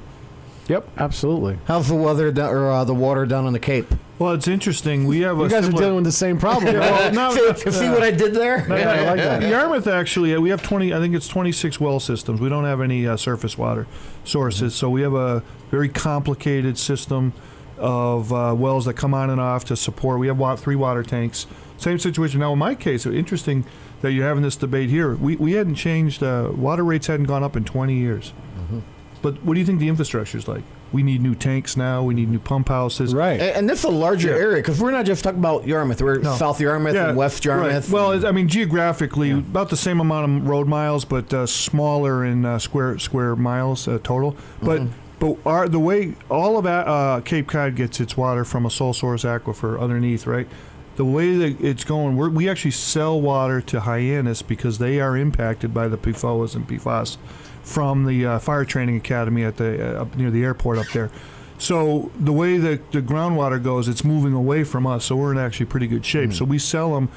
Yep, absolutely. How's the weather the water down on the Cape? Well, it's interesting. We have you guys are dealing with the same problem. See what I did there? I like that. Yarmouth, actually, we have 26 well systems. We don't have any surface water sources, so we have a very complicated system of wells that come on and off to support. We have 3 water tanks. Same situation. Now, in my case, it's interesting that you're having this debate here. We hadn't changed, water rates hadn't gone up in 20 years. Mm-hmm. But what do you think the infrastructure is like? We need new tanks now. We need new pump houses. Right. And this is a larger area because we're not just talking about Yarmouth. We're South Yarmouth and West Yarmouth. Right. Well, I mean, geographically, about the same amount of road miles, but smaller in square miles total. But the way all of Cape Cod gets its water from a sole source aquifer underneath, right? The way that it's going, we actually sell water to Hyannis because they are impacted by the PFOAs and PFAS from the fire training academy at the up near the airport up there. So the way that the groundwater goes, it's moving away from us. So we're in actually pretty good shape. So we sell them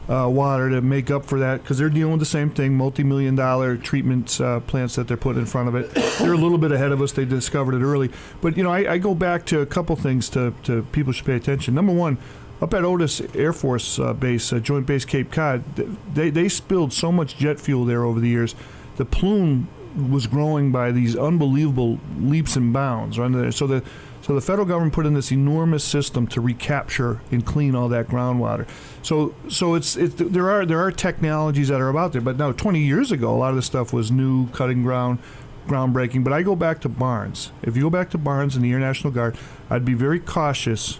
water to make up for that because they're dealing with the same thing, multi-million-dollar treatment plants that they're putting in front of it. They're a little bit ahead of us. They discovered it early. But I go back to a couple things to people should pay attention. Number one, up at Otis Air Force Base, Joint Base Cape Cod, they spilled so much jet fuel there over the years. The plume was growing by these unbelievable leaps and bounds. Right? So the federal government put in this enormous system to recapture and clean all that groundwater. So there are technologies that are out there. But now, 20 years ago, a lot of this stuff was new, cutting groundbreaking. But I go back to Barnes. If you go back to Barnes and the Air National Guard, I'd be very cautious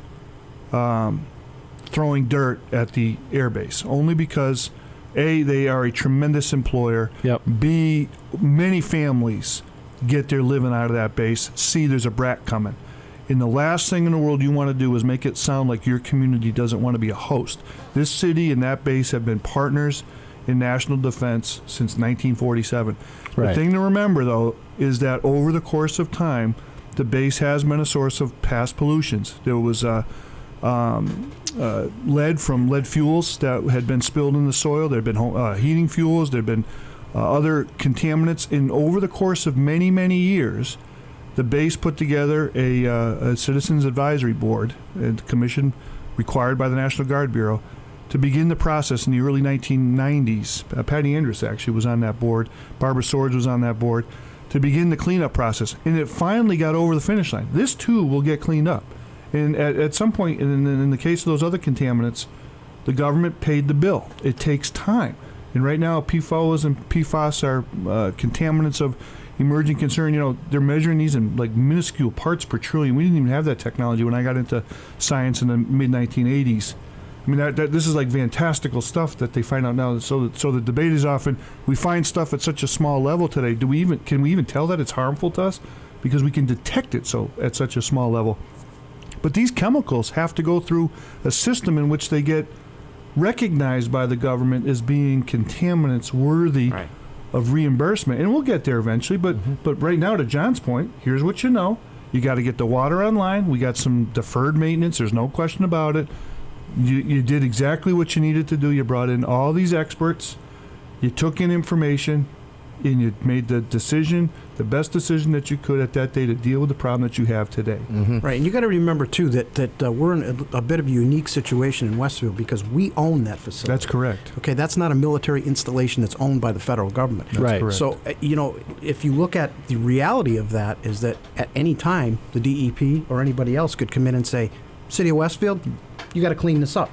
throwing dirt at the air base, only because A, they are a tremendous employer. Yep. B, many families get their living out of that base. C, there's a brat coming. And the last thing in the world you want to do is make it sound like your community doesn't want to be a host. This city and that base have been partners in national defense since 1947. Right. The thing to remember, though, is that over the course of time, the base has been a source of past pollutions. There was lead from lead fuels that had been spilled in the soil. There had been heating fuels. There had been other contaminants. And over the course of many, many years, the base put together a Citizens Advisory Board, a commission required by the National Guard Bureau, to begin the process in the early 1990s. Patty Andrus actually was on that board. Barbara Swords was on that board, to begin the cleanup process. And it finally got over the finish line. This, too, will get cleaned up. And at some point, in the case of those other contaminants, the government paid the bill. It takes time. And right now, PFOAs and PFAS are contaminants of emerging concern. You know, they're measuring these in like minuscule parts per trillion. We didn't even have that technology when I got into science in the mid-1980s. I mean, this is like fantastical stuff that they find out now. So the debate is often, we find stuff at such a small level today. Can we even tell that it's harmful to us? Because we can detect it at such a small level. But these chemicals have to go through a system in which they get recognized by the government as being contaminants worthy of reimbursement. And we'll get there eventually. But right now, to John's point, here's what you know. You got to get the water online. We got some deferred maintenance. There's no question about it. You did exactly what you needed to do. You brought in all these experts. You took in information, and you made the decision, the best decision that you could at that day to deal with the problem that you have today. Mm-hmm. Right, and you got to remember, too, that we're in a bit of a unique situation in Westfield because we own that facility. That's correct. Okay, that's not a military installation that's owned by the federal government. That's right. Correct. So, if you look at the reality of that is that at any time, the DEP or anybody else could come in and say, City of Westfield, you got to clean this up,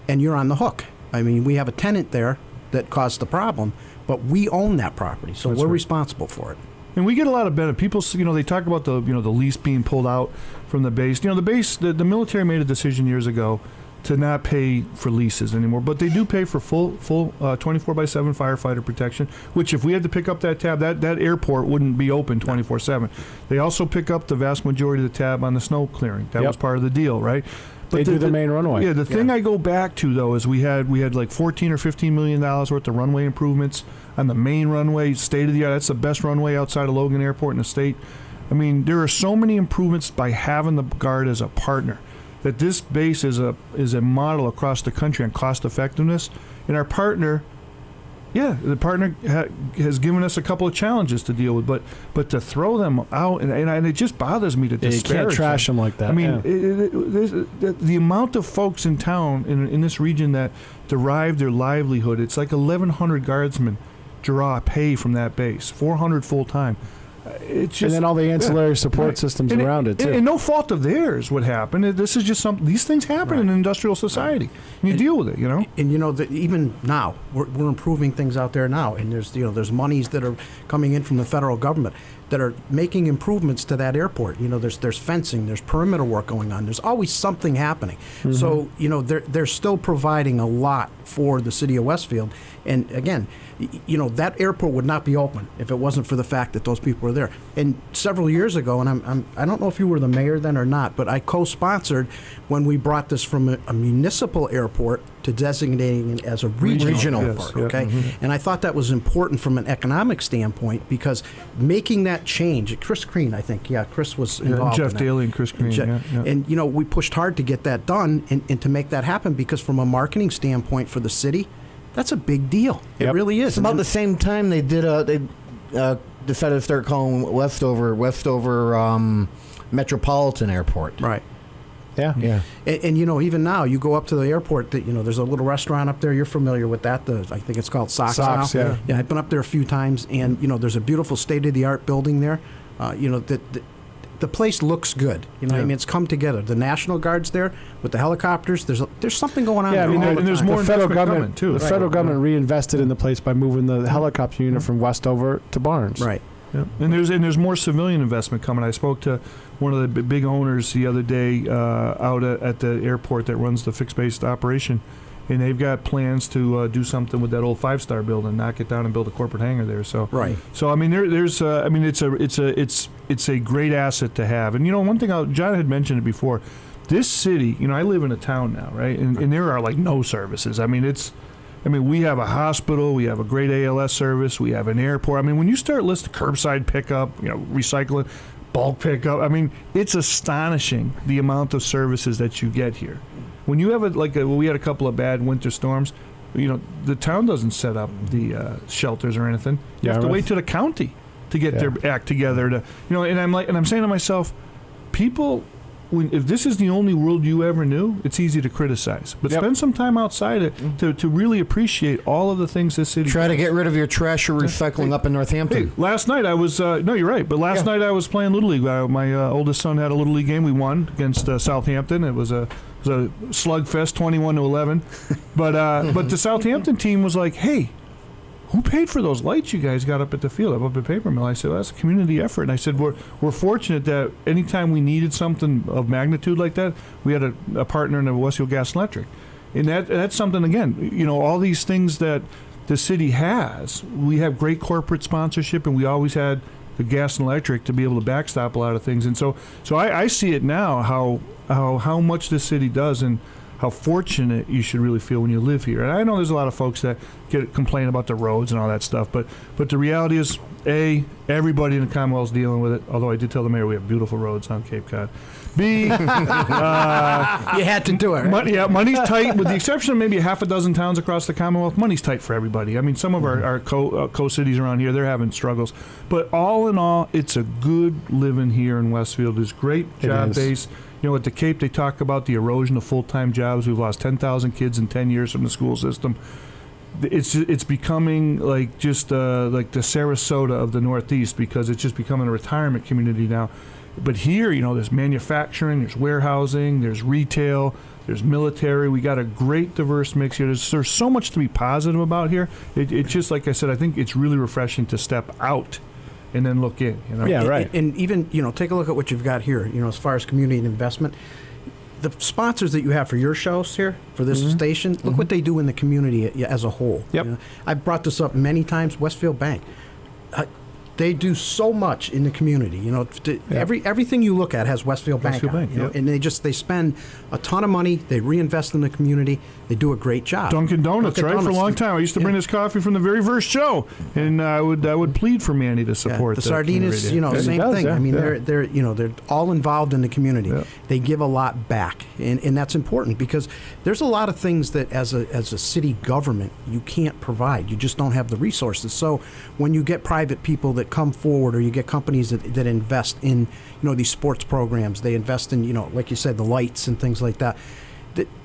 and you're on the hook. I mean, we have a tenant there that caused the problem, but we own that property, so we're responsible for it. And we get a lot of benefit. People, they talk about the lease being pulled out from the base. The base, the military made a decision years ago to not pay for leases anymore, but they do pay for full 24/7 firefighter protection. Which, if we had to pick up that tab, that airport wouldn't be open 24/7. They also pick up the vast majority of the tab on the snow clearing. That was part of the deal, right? But they do the main runway. Yeah, the thing I go back to, though, is we had like $14 or $15 million worth of runway improvements on the main runway, state of the art. That's the best runway outside of Logan Airport in the state. I mean, there are so many improvements by having the Guard as a partner that this base is a model across the country on cost effectiveness. And our partner, the partner has given us a couple of challenges to deal with, but to throw them out, and it just bothers me to disparage you can't trash them like that. I mean, the amount of folks in town, in this region, that derive their livelihood, it's like 1,100 guardsmen draw pay from that base, 400 full-time. It's just, and then all the ancillary support systems around it, too. And no fault of theirs what happened. This is just these things happen in an industrial society. And you deal with it, And even now, we're improving things out there now. And there's monies that are coming in from the federal government that are making improvements to that airport. There's fencing, there's perimeter work going on. There's always something happening. Mm-hmm. So, they're still providing a lot for the city of Westfield. And again, that airport would not be open if it wasn't for the fact that those people were there. And several years ago, and I don't know if you were the mayor then or not, but I co-sponsored when we brought this from a municipal airport to designating it as a regional airport. Okay, and I thought that was important from an economic standpoint because making that change. Chris Crean, I think, Chris was involved. Jeff Daly and Chris Crean. And we pushed hard to get that done and to make that happen because from a marketing standpoint for the city, that's a big deal. It really is. It's about the same time they did. They decided to start calling Westover Metropolitan Airport. Right. Yeah. And even now, you go up to the airport. There's a little restaurant up there. You're familiar with that? I think it's called Socks now. Yeah. Yeah, I've been up there a few times, and there's a beautiful state-of-the-art building there. The place looks good. I mean, it's come together. The National Guard's there with the helicopters. There's something going on. Yeah, there there's more the federal government coming, too. The federal government reinvested in the place by moving the helicopter unit from West over to Barnes. Right. Yeah. And there's more civilian investment coming. I spoke to one of the big owners the other day out at the airport that runs the fixed-based operation, and they've got plans to do something with that old 5-star building, knock it down, and build a corporate hangar there. So right. So I mean, there's it's a great asset to have. And one thing John had mentioned it before. This city, I live in a town now, right? And there are like no services. I mean, we have a hospital, we have a great ALS service, we have an airport. I mean, when you start listing curbside pickup, recycling, bulk pickup, I mean, it's astonishing the amount of services that you get here. When you have we had a couple of bad winter storms, the town doesn't set up the shelters or anything. You have to wait to the county to get their act together. And I'm saying to myself, people. If this is the only world you ever knew, it's easy to criticize. But spend some time outside it to really appreciate all of the things this city Try does. to get rid of your trash or recycling up in Northampton. Hey, last night I was, no, you're right, but last night I was playing Little League. My oldest son had a Little League game. We won against Southampton. It was a slugfest, 21-11. But the Southampton team was like, hey, who paid for those lights you guys got up at the field, up at Paper Mill? I said, well, that's a community effort. And I said, we're fortunate that anytime we needed something of magnitude like that, we had a partner in the Westfield Gas and Electric. And that's something, again, all these things that the city has, we have great corporate sponsorship, and we always had the gas and electric to be able to backstop a lot of things. And so I see it now, how much this city does, and how fortunate you should really feel when you live here. And I know there's a lot of folks that complain about the roads and all that stuff, but the reality is, A, everybody in the Commonwealth's dealing with it, although I did tell the mayor we have beautiful roads on Cape Cod. B, you had to do it, right? Money's tight, with the exception of maybe a half a dozen towns across the Commonwealth. Money's tight for everybody. I mean, some of our co-cities around here, they're having struggles. But all in all, it's a good living here in Westfield. There's great job base. At the Cape, they talk about the erosion of full-time jobs. We've lost 10,000 kids in 10 years from the school system. It's becoming like just like the Sarasota of the Northeast, because it's just becoming a retirement community now. But here, there's manufacturing, there's warehousing, there's retail, there's military. We got a great diverse mix here. There's so much to be positive about here. It's just, like I said, I think it's really refreshing to step out and then look in. Yeah, right. And even, take a look at what you've got here, as far as community and investment. The sponsors that you have for your shows here, for this station, look what they do in the community as a whole. Yep. I've brought this up many times, Westfield Bank. They do so much in the community. Everything you look at has Westfield Bank on it, and they spend a ton of money. They reinvest in the community. They do a great job. Dunkin' Donuts, right? For a long time, I used to bring this coffee from the very first show, and I would plead for Manny to support the Sardinas. Same thing. I mean, they're all involved in the community. Yeah. They give a lot back, and that's important, because there's a lot of things that as a city government you can't provide. You just don't have the resources. So when you get private people that come forward, or you get companies that invest in these sports programs, they invest in like you said, the lights and things like that.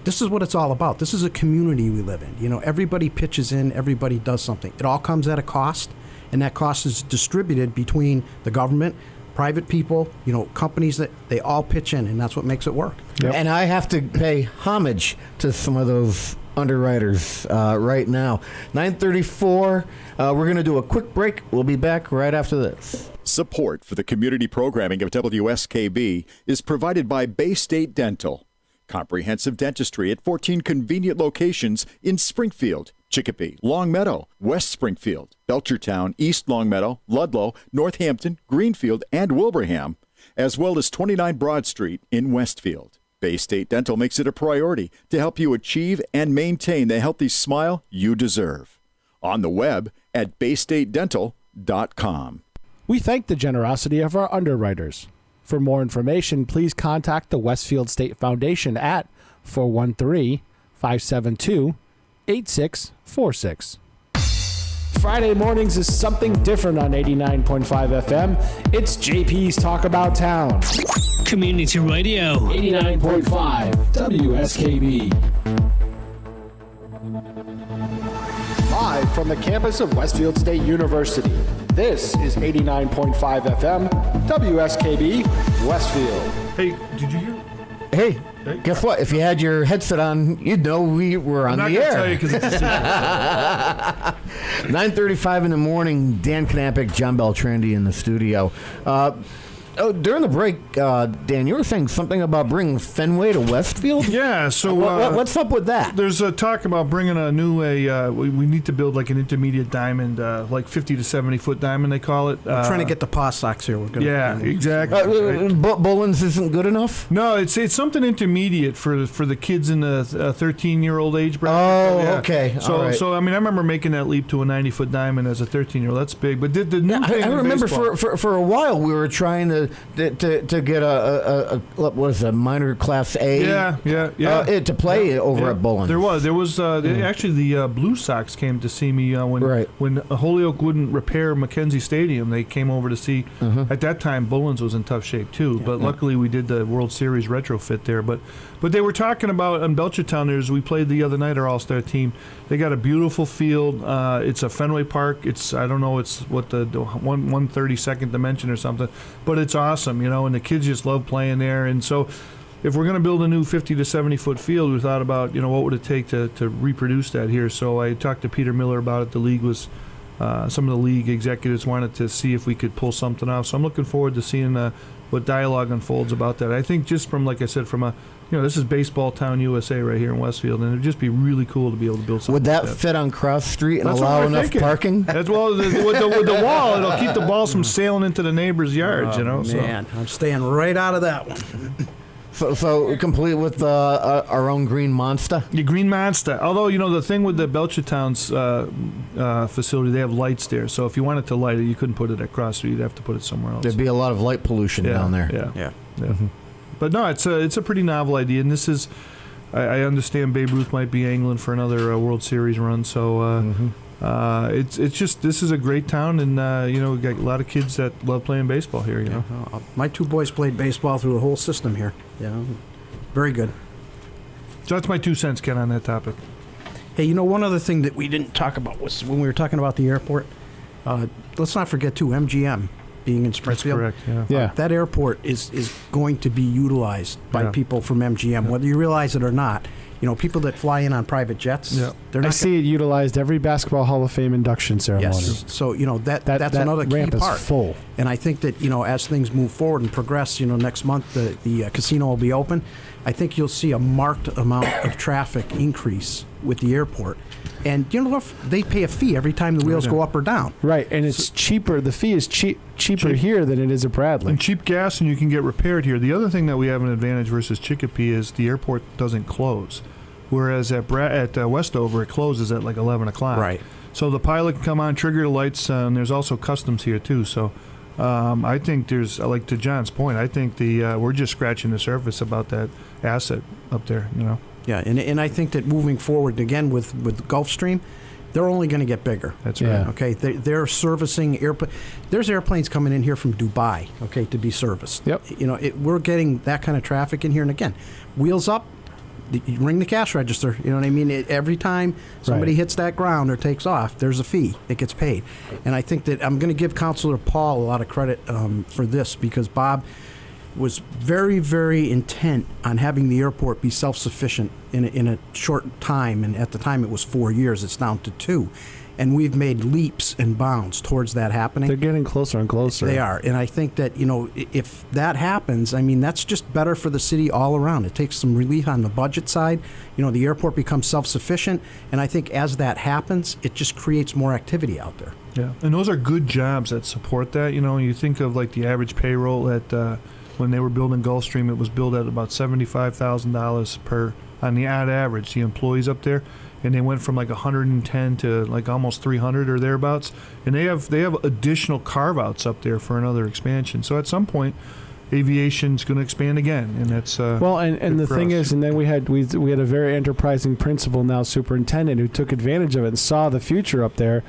This is what it's all about. This is a community we live in. Everybody pitches in, everybody does something. It all comes at a cost, and that cost is distributed between the government, private people, companies, that they all pitch in, and that's what makes it work. Yep. And I have to pay homage to some of those underwriters right now. 9:34. We're going to do a quick break. We'll be back right after this. Support for the community programming of WSKB is provided by Bay State Dental. Comprehensive dentistry at 14 convenient locations in Springfield, Chicopee, Longmeadow, West Springfield, Belchertown, East Longmeadow, Ludlow, Northampton, Greenfield, and Wilbraham, as well as 29 Broad Street in Westfield. Bay State Dental makes it a priority to help you achieve and maintain the healthy smile you deserve. On the web at baystatedental.com. We thank the generosity of our underwriters. For more information, please contact the Westfield State Foundation at 413-572-8646. Friday mornings is something different on 89.5 FM. It's JP's Talk About Town. Community Radio. 89.5 WSKB. Live from the campus of Westfield State University. This is 89.5 FM WSKB Westfield. Hey, did you hear? Hey, guess what? If you had your headset on, you'd know we were on the air. Tell you 'cause it's a secret. 9:35 in the morning. Dan Knappich, John Beltrandi in the studio. During the break, Dan, you were saying something about bringing Fenway to Westfield? Yeah, so... what's up with that? There's a talk about bringing a new... we need to build like an intermediate diamond, like 50 to 70-foot diamond, they call it. We're trying to get the Paw Sox here. We're gonna, exactly. Bullens isn't good enough? No, it's something intermediate for the kids in the 13-year-old age bracket. Oh, okay. So, all right. so I mean, I remember making that leap to a 90-foot diamond as a 13-year-old. That's big. But the new thing I remember baseball, for a while we were trying to get a what was a minor class A. To play over at Bullens. There was actually the Blue Sox came to see me when Holyoke wouldn't repair Mackenzie Stadium. They came over to see. At that time, Bullens was in tough shape too. But luckily, we did the World Series retrofit there. But they were talking about in Belchertown. We played the other night, our All-Star team. They got a beautiful field. It's a Fenway Park. I don't know. It's what the 132nd dimension or something. But it's awesome, and the kids just love playing there. And so if we're going to build a new 50 to 70-foot field, we thought about, what would it take to reproduce that here. So I talked to Peter Miller about it. The league was, some of the league executives wanted to see if we could pull something off. So I'm looking forward to seeing what dialogue unfolds about that. I think just from, like I said, from this is Baseball Town USA right here in Westfield, and it'd just be really cool to be able to build something. Would that like that fit on Cross Street and That's allow what we're enough thinking. parking? As well with the wall, it'll keep the balls from sailing into the neighbors' yards. Man, I'm staying right out of that one. So complete with our own Green Monster? The Green Monster. Although, the thing with the Belchertown's facility, they have lights there. So if you wanted to light it, you couldn't put it at Cross Street. You'd have to put it somewhere else. There'd be a lot of light pollution down there. Yeah. But no, it's a pretty novel idea. And this is, I understand Babe Ruth might be angling for another World Series run. So it's just, this is a great town. And, we got a lot of kids that love playing baseball here, My two boys played baseball through the whole system here. Very good. So that's my 2 cents, Ken, on that topic. Hey, one other thing that we didn't talk about was when we were talking about the airport, let's not forget, too, MGM being in Springfield. That's correct, that airport is going to be utilized by people from MGM, whether you realize it or not. People that fly in on private jets, they're not. I see it utilized every Basketball Hall of Fame induction ceremony. Yes. So, that's another key ramp part. Is full. And I think that, as things move forward and progress, next month the casino will be open. I think you'll see a marked amount of traffic increase with the airport. And, they pay a fee every time the wheels go up or down. Right, and it's cheaper. The fee is cheaper here than it is at Bradley. And cheap gas, and you can get repaired here. The other thing that we have an advantage versus Chicopee is the airport doesn't close. Whereas at Westover, it closes at like 11 o'clock. Right. So the pilot can come on, trigger the lights, and there's also customs here, too. So I think there's, like to John's point, I think we're just scratching the surface about that asset up there, Yeah, and I think that moving forward, again, with Gulfstream, they're only going to get bigger. That's right. Yeah. Okay, they're servicing there's airplanes coming in here from Dubai, okay, to be serviced. Yep. We're getting that kind of traffic in here, and again, wheels up, you ring the cash register. You know what I mean? Every time somebody hits that ground or takes off, there's a fee that gets paid. And I think that I'm going to give Councilor Paul a lot of credit for this, because Bob was very, very intent on having the airport be self-sufficient in a short time. And at the time, it was 4 years. It's down to 2. And we've made leaps and bounds towards that happening. They're getting closer and closer. They are. And I think that, if that happens, I mean, that's just better for the city all around. It takes some relief on the budget side. The airport becomes self-sufficient. And I think as that happens, it just creates more activity out there. Yeah. And those are good jobs that support that. You think of like the average payroll at when they were building Gulfstream, it was billed at about $75,000 per on the average, the employees up there. And they went from like 110 to like almost 300 or thereabouts. And they have additional carve-outs up there for another expansion. So at some point, aviation's going to expand again, and that's well. And the thing is, and then we had a very enterprising principal, now superintendent, who took advantage of it and saw the future up there.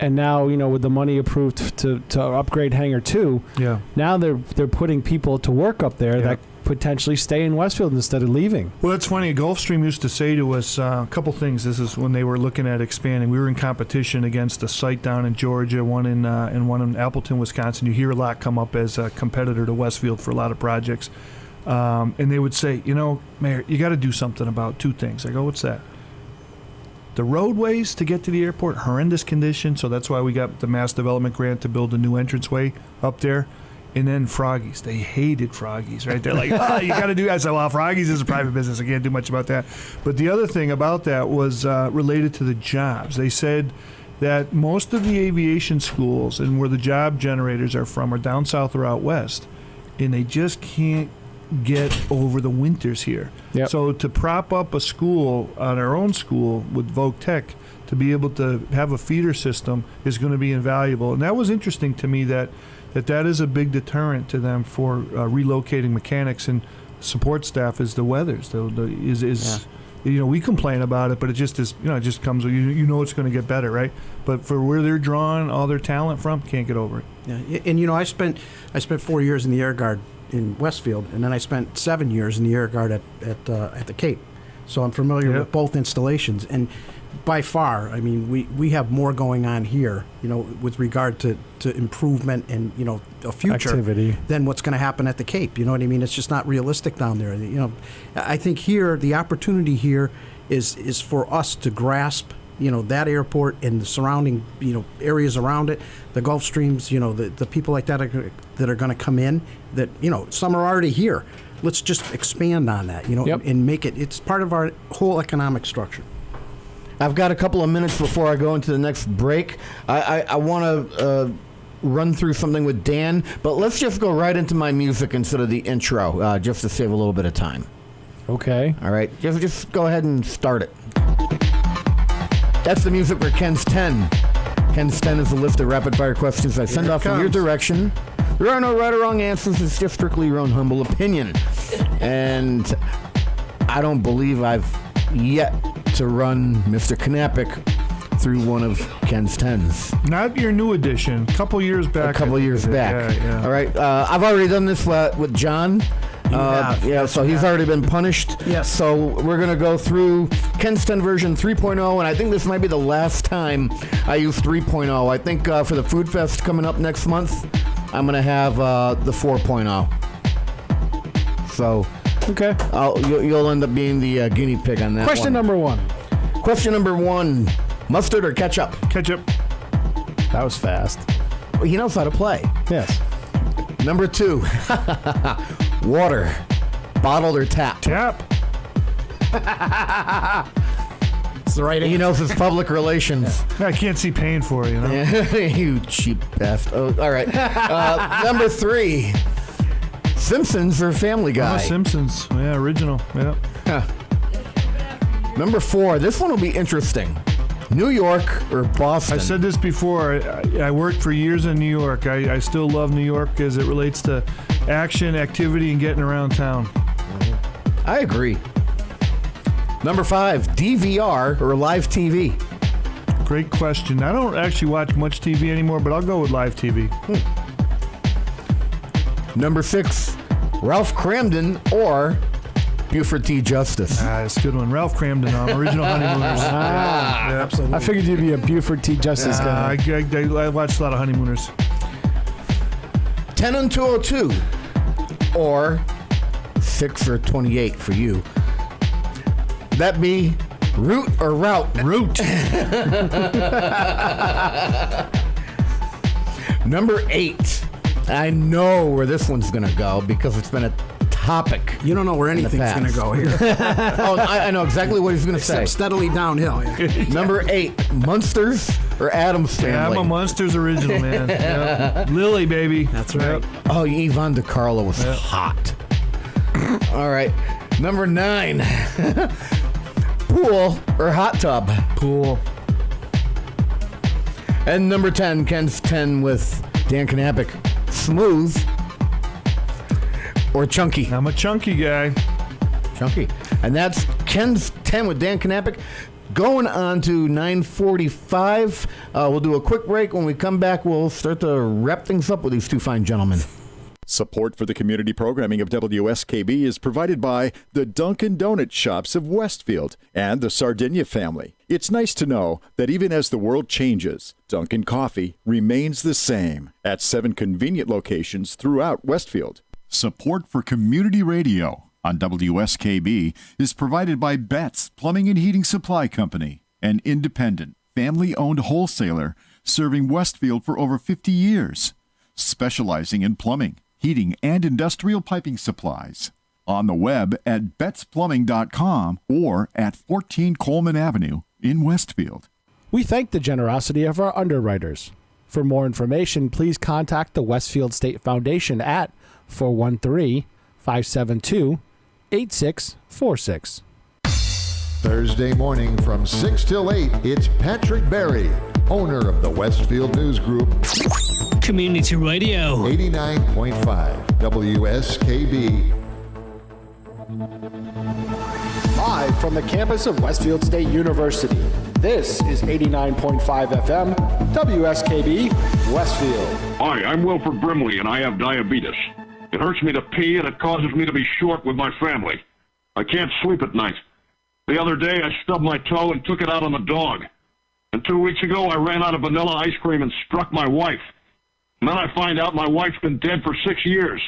And now, with the money approved to upgrade Hangar 2, now they're putting people to work up there that potentially stay in Westfield instead of leaving. Well, that's funny. Gulfstream used to say to us a couple things. This is when they were looking at expanding. We were in competition against a site down in Georgia, one in Appleton, Wisconsin. You hear a lot come up as a competitor to Westfield for a lot of projects. And they would say, Mayor, you got to do something about two things. I go, what's that? The roadways to get to the airport, horrendous condition. So that's why we got the mass development grant to build a new entranceway up there. And then Froggies. They hated Froggies, right? They're like, you got to do that. I said, well, Froggies is a private business. I can't do much about that. But the other thing about that was related to the jobs. They said that most of the aviation schools and where the job generators are from are down south or out west. And they just can't get over the winters here. Yep. So to prop up a school on our own school with Voc Tech, to be able to have a feeder system is going to be invaluable. And that was interesting to me that is a big deterrent to them for relocating mechanics and support staff is the weathers. We complain about it, but it just is. It just comes. It's going to get better, right? But for where they're drawing all their talent from, can't get over it. Yeah, and I spent 4 years in the Air Guard in Westfield, and then I spent 7 years in the Air Guard at the Cape. So I'm familiar with both installations, and by far, I mean, we have more going on here, with regard to improvement and, a future activity than what's going to happen at the Cape. You know what I mean? It's just not realistic down there. I think here, the opportunity here is for us to grasp, that airport and the surrounding, areas around it, the Gulf Streams, the people like that are going to come in that, some are already here. Let's just expand on that, and make it's part of our whole economic structure. I've got a couple of minutes before I go into the next break. I want to run through something with Dan, but let's just go right into my music instead of the intro, just to save a little bit of time. Okay. All right. Just go ahead and start it. That's the music for Ken's 10. Ken's 10 is a list of rapid-fire questions I send off in your direction. There are no right or wrong answers. It's just strictly your own humble opinion. And I don't believe I've yet to run Mr. Knappich through one of Ken's 10s. Not your new edition. A couple years back. Yeah. All right. I've already done this with John. So he's already been punished. Yes. So we're going to go through Ken's 10 version 3.0, and I think this might be the last time I use 3.0. I think for the Food Fest coming up next month, I'm going to have the 4.0. So... Okay. You'll end up being the guinea pig on that Question number one. Question number one. Mustard or ketchup? Ketchup. That was fast. Well, he knows how to play. Yes. Number two. Water. Bottled or tap? Tap. It's the right answer. He knows his public relations. I can't see paying for it, You cheap bastard. Oh, all right. Number three. Simpsons or Family Guy? Simpsons. Yeah, original. Yeah. Number four. This one will be interesting. New York or Boston? I said this before. I worked for years in New York. I still love New York as it relates to action, activity, and getting around town. I agree. Number five. DVR or live TV? Great question. I don't actually watch much TV anymore, but I'll go with live TV. Number six, Ralph Cramden or Buford T. Justice? That's a good one. Ralph Cramden, original Honeymooners. Yeah, absolutely. I figured you'd be a Buford T. Justice guy. I watched a lot of Honeymooners. 10 and 202 or 6 or 28 for you. That be Root or Route? Root. Number 8. I know where this one's going to go because it's been a topic. You don't know where anything's going to go here. I know exactly what he's going to say. Steadily downhill. Number 8, Munsters or Addams Family? Yeah, I'm a Munsters original, man. Yep. Lily, baby. That's right. Oh, Yvonne DiCarlo was hot. All right. Number 9, Pool or hot tub? Pool. And number 10, Ken's 10 with Dan Knappich. Smooth or chunky? I'm a chunky guy. Chunky. And that's Ken's 10 with Dan Knappich. Going on to 9:45. We'll do a quick break. When we come back, we'll start to wrap things up with these two fine gentlemen. Support for the community programming of WSKB is provided by the Dunkin' Donut Shops of Westfield and the Sardinia family. It's nice to know that even as the world changes, Dunkin' Coffee remains the same at 7 convenient locations throughout Westfield. Support for community radio on WSKB is provided by Betts Plumbing and Heating Supply Company, an independent, family-owned wholesaler serving Westfield for over 50 years, specializing in plumbing, heating, and industrial piping supplies. On the web at bettsplumbing.com or at 14 Coleman Avenue in Westfield. We thank the generosity of our underwriters. For more information, please contact the Westfield State Foundation at 413-572-8646. Thursday morning from 6 till 8, it's Patrick Berry, owner of the Westfield News Group. Community Radio. 89.5 WSKB. Live from the campus of Westfield State University, this is 89.5 FM, WSKB, Westfield. Hi, I'm Wilford Brimley, and I have diabetes. It hurts me to pee, and it causes me to be short with my family. I can't sleep at night. The other day, I stubbed my toe and took it out on the dog. And 2 weeks ago, I ran out of vanilla ice cream and struck my wife. And then I find out my wife's been dead for 6 years.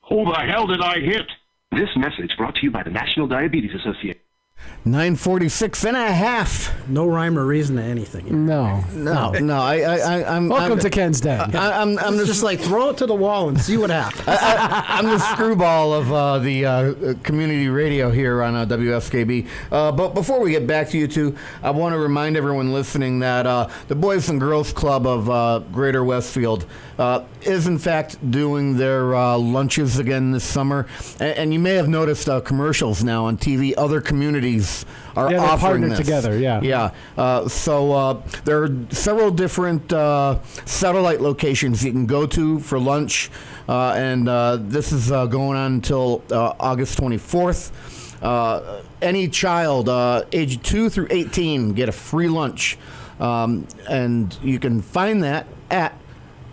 Who the hell did I hit? This message brought to you by the National Diabetes Association. 9:46 and a half. No rhyme or reason to anything. No. I'm Welcome to Ken's Den. I'm just like throw it to the wall and see what happens. I'm the screwball of the community radio here on WSKB. But before we get back to you two, I want to remind everyone listening that the Boys and Girls Club of Greater Westfield is in fact doing their lunches again this summer. And you may have noticed commercials now on TV. Other communities are offering this together. Yeah. So there are several different satellite locations you can go to for lunch, and this is going on until August 24th. Any child age 2 through 18 get a free lunch, and you can find that at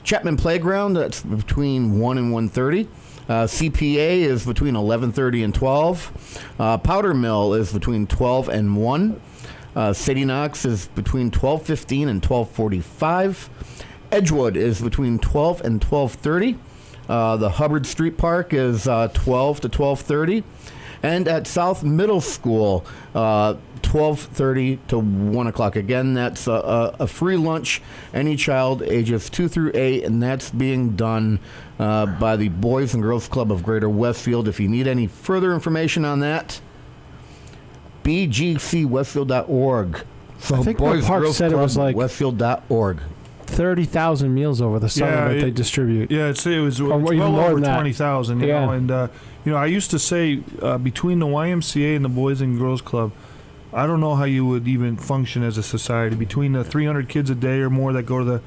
Chapman Playground. That's between 1 and 1:30. CPA is between 11:30 and 12. Powder Mill is between 12 and 1. City Knox is between 12:15 and 12:45. Edgewood is between 12 and 12:30. The Hubbard Street Park is 12 to 12:30. And at South Middle School, 12:30 to 1 o'clock. Again, that's a free lunch, any child ages 2 through 8, and that's being done by the Boys and Girls Club of Greater Westfield. If you need any further information on that, bgcwestfield.org. So I think Boys Park Girls said Club it was like Westfield.org. 30,000 meals over the summer that they distribute. Yeah, it was Or well even more over than that. 20,000. You know, and I used to say between the YMCA and the Boys and Girls Club, I don't know how you would even function as a society. Between the 300 kids a day or more that go to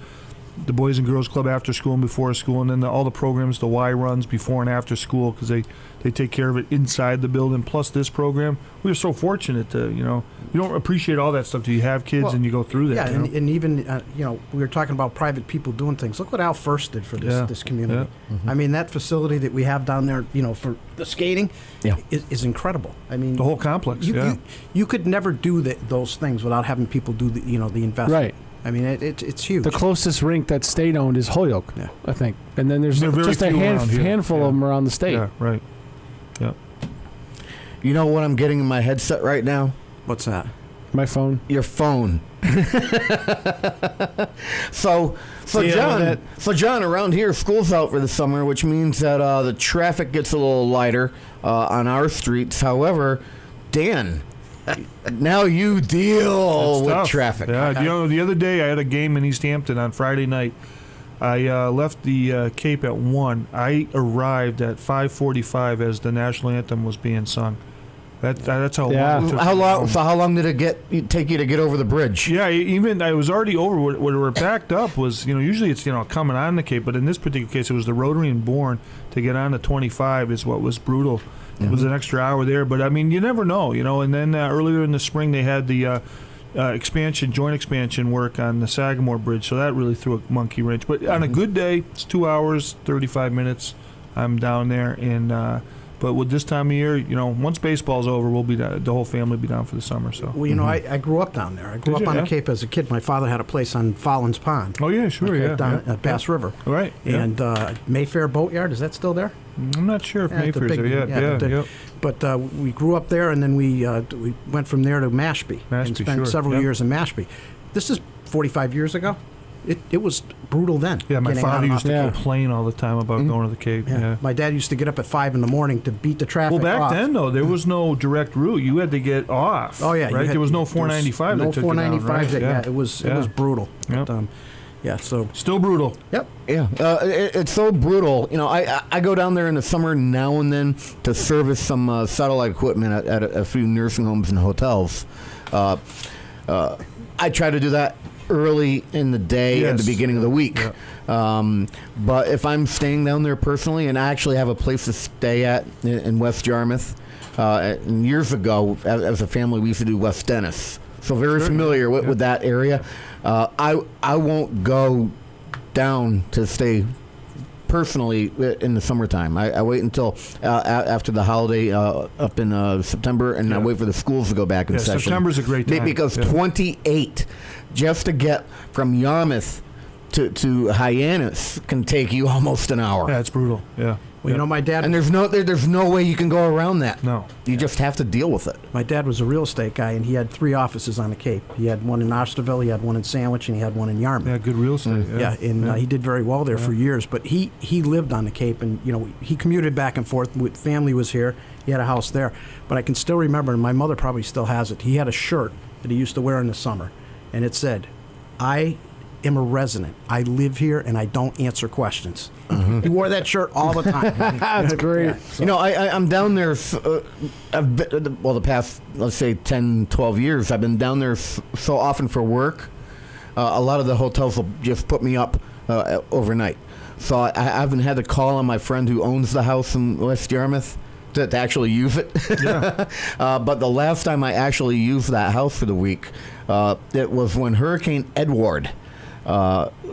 the Boys and Girls Club after school and before school, and then all the programs, the Y runs before and after school, because they take care of it inside the building, plus this program. We are so fortunate to, you don't appreciate all that stuff till you have kids and you go through that. Yeah, and even, we were talking about private people doing things. Look what Al First did for this community. Yeah. Mm-hmm. I mean, that facility that we have down there, for the skating is incredible. I mean, the whole complex, you could never do those things without having people do the investment. Right. I mean, it's huge. The closest rink that's state-owned is Holyoke, I think. And then there's just a handful of them around the state. Yeah, right. Yeah. You know what I'm getting in my headset right now? What's that? My phone. Your phone. So John, around here, school's out for the summer, which means that the traffic gets a little lighter on our streets. However, Dan, now you deal with traffic. Yeah, the other day I had a game in East Hampton on Friday night. I left the Cape at 1. I arrived at 5:45 as the national anthem was being sung. That's how long it took. How long did it take you to get over the bridge? Yeah, even I was already over. What we're backed up was, usually it's coming on the Cape, but in this particular case, it was the Rotary and Bourne to get on the 25 is what was brutal. It was an extra hour there, but I mean, you never know, And then earlier in the spring, they had the joint expansion work on the Sagamore Bridge, so that really threw a monkey wrench. But on a good day, it's 2 hours, 35 minutes. I'm down there, and but with this time of year, once baseball's over, we'll be the whole family will be down for the summer. So, well, I grew up down there. I grew up on the Cape as a kid. My father had a place on Fallon's Pond. Oh yeah, sure, down at Bass River. All right, and Mayfair Boatyard, is that still there? I'm not sure if Mayfair's there yet. But we grew up there, and then we went from there to Mashpee and spent several years in Mashpee. This is 45 years ago. It was brutal then. Yeah, my father used to complain all the time about going to the Cape. Yeah. My dad used to get up at 5 in the morning to beat the traffic. Well, back off. then though, there was no direct route. You had to get off. Oh yeah, right. There was no 495. No that took 495. you down, right? It was brutal. Yep. But, so still brutal. Yep. Yeah, it's so brutal. I go down there in the summer now and then to service some satellite equipment at a few nursing homes and hotels. I try to do that early in the day at the beginning of the week. But if I'm staying down there personally, and I actually have a place to stay at in West Yarmouth, and years ago, as a family, we used to do West Dennis. So very familiar with that area. I won't go down to stay personally in the summertime. I wait until after the holiday up in September, and I wait for the schools to go back in session. September's a great time. Because 28 just to get from Yarmouth to Hyannis can take you almost an hour. Yeah, it's brutal. Yeah. Well, my dad... And there's no way you can go around that. No. You just have to deal with it. My dad was a real estate guy, and he had 3 offices on the Cape. He had one in Osterville, he had one in Sandwich, and he had one in Yarmouth. Yeah, good real estate. He did very well there for years. But he lived on the Cape, and he commuted back and forth. Family was here. He had a house there. But I can still remember, and my mother probably still has it, he had a shirt that he used to wear in the summer, and it said, "I am a resident. I live here, and I don't answer questions." He wore that shirt all the time. That's great. I'm down there, the past, let's say, 10, 12 years. I've been down there so often for work. A lot of the hotels will just put me up overnight. So I haven't had to call on my friend who owns the house in West Yarmouth to actually use it. But the last time I actually used that house for the week, it was when Hurricane Edward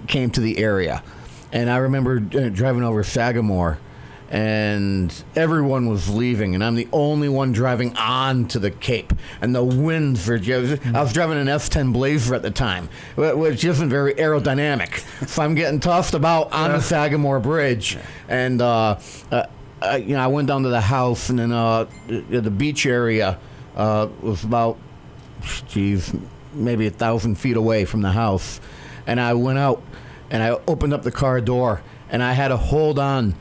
came to the area. And I remember driving over Sagamore, and everyone was leaving, and I'm the only one driving on to the Cape. And the winds were just... I was driving an S10 Blazer at the time, which isn't very aerodynamic. So I'm getting tossed about on the Sagamore Bridge. And, I went down to the house, and then the beach area was about, maybe 1,000 feet away from the house. And I went out, and I opened up the car door, and I had to hold on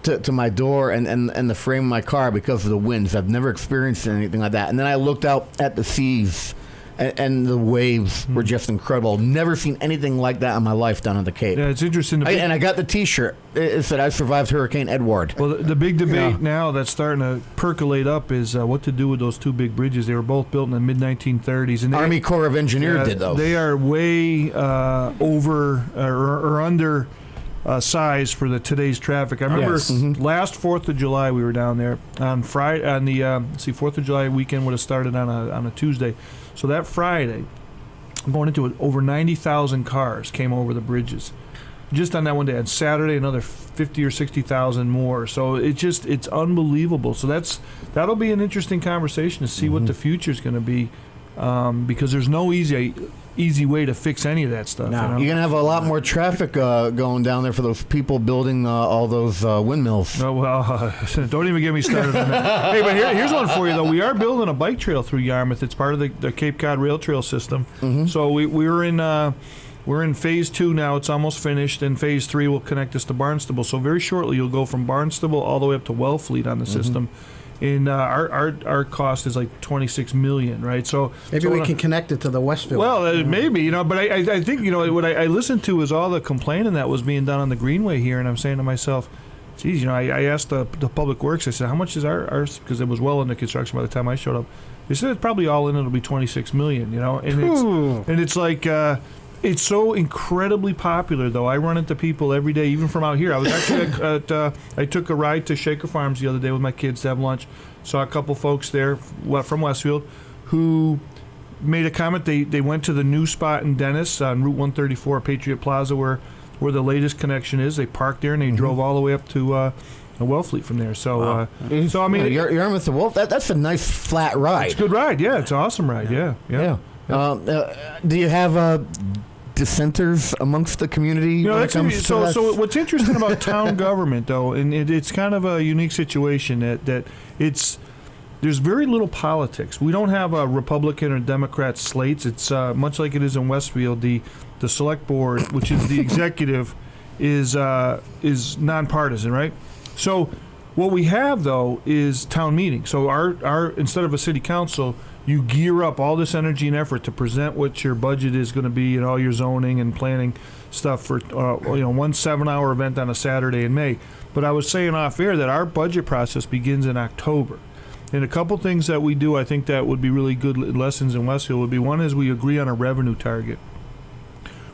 to my door and the frame of my car because of the winds. I've never experienced anything like that. And then I looked out at the seas, and the waves were just incredible. Never seen anything like that in my life down at the Cape. Yeah, it's interesting. And I got the T-shirt. It said, "I survived Hurricane Edward." Well, the big debate now that's starting to percolate up is what to do with those 2 big bridges. They were both built in the mid-1930s. And Army Corps of Engineers did those. They are way over or under size for today's traffic. I remember last 4th of July we were down there on Friday. On the 4th of July weekend would have started on a Tuesday. So that Friday, going into it, over 90,000 cars came over the bridges just on that one day. And Saturday, another 50 or 60,000 more. So it's unbelievable. So that'll be an interesting conversation to see what the future is going to be, because there's no easy way to fix any of that stuff. No. You're going to have a lot more traffic going down there for those people building all those windmills. Oh, well, don't even get me started on that. Hey, but here's one for you, though. We are building a bike trail through Yarmouth. It's part of the Cape Cod Rail Trail system. So we're in phase 2 now. It's almost finished, and phase 3 will connect us to Barnstable. So very shortly, you'll go from Barnstable all the way up to Wellfleet on the system. And our cost is like $26 million, right? So maybe we can connect it to the Westfield. Well, maybe, but I think what I listened to is all the complaining that was being done on the Greenway here, and I'm saying to myself, geez, I asked the Public Works. I said, how much is ours? Because it was well into construction by the time I showed up. They said it's probably all in. It'll be $26 million, and it's like. It's so incredibly popular, though. I run into people every day, even from out here. I was actually I took a ride to Shaker Farms the other day with my kids to have lunch. Saw a couple folks there from Westfield who made a comment. They went to the new spot in Dennis on Route 134, Patriot Plaza, where the latest connection is. They parked there and they drove all the way up to Wellfleet from there. So, so I mean, you're in with the Wolf. That's a nice flat ride. It's a good ride. Yeah, it's an awesome ride. Yeah. Do you have dissenters amongst the community? So what's interesting about town government, though, and it's kind of a unique situation that there's very little politics. We don't have a Republican or Democrat slates. It's much like it is in Westfield. The select board, which is the executive, is nonpartisan, right? So what we have, though, is town meeting. So our instead of a city council, you gear up all this energy and effort to present what your budget is going to be and all your zoning and planning stuff for one 7-hour event on a Saturday in May. But I was saying off air that our budget process begins in October. And a couple things that we do, I think that would be really good lessons in Westfield would be, one is we agree on a revenue target.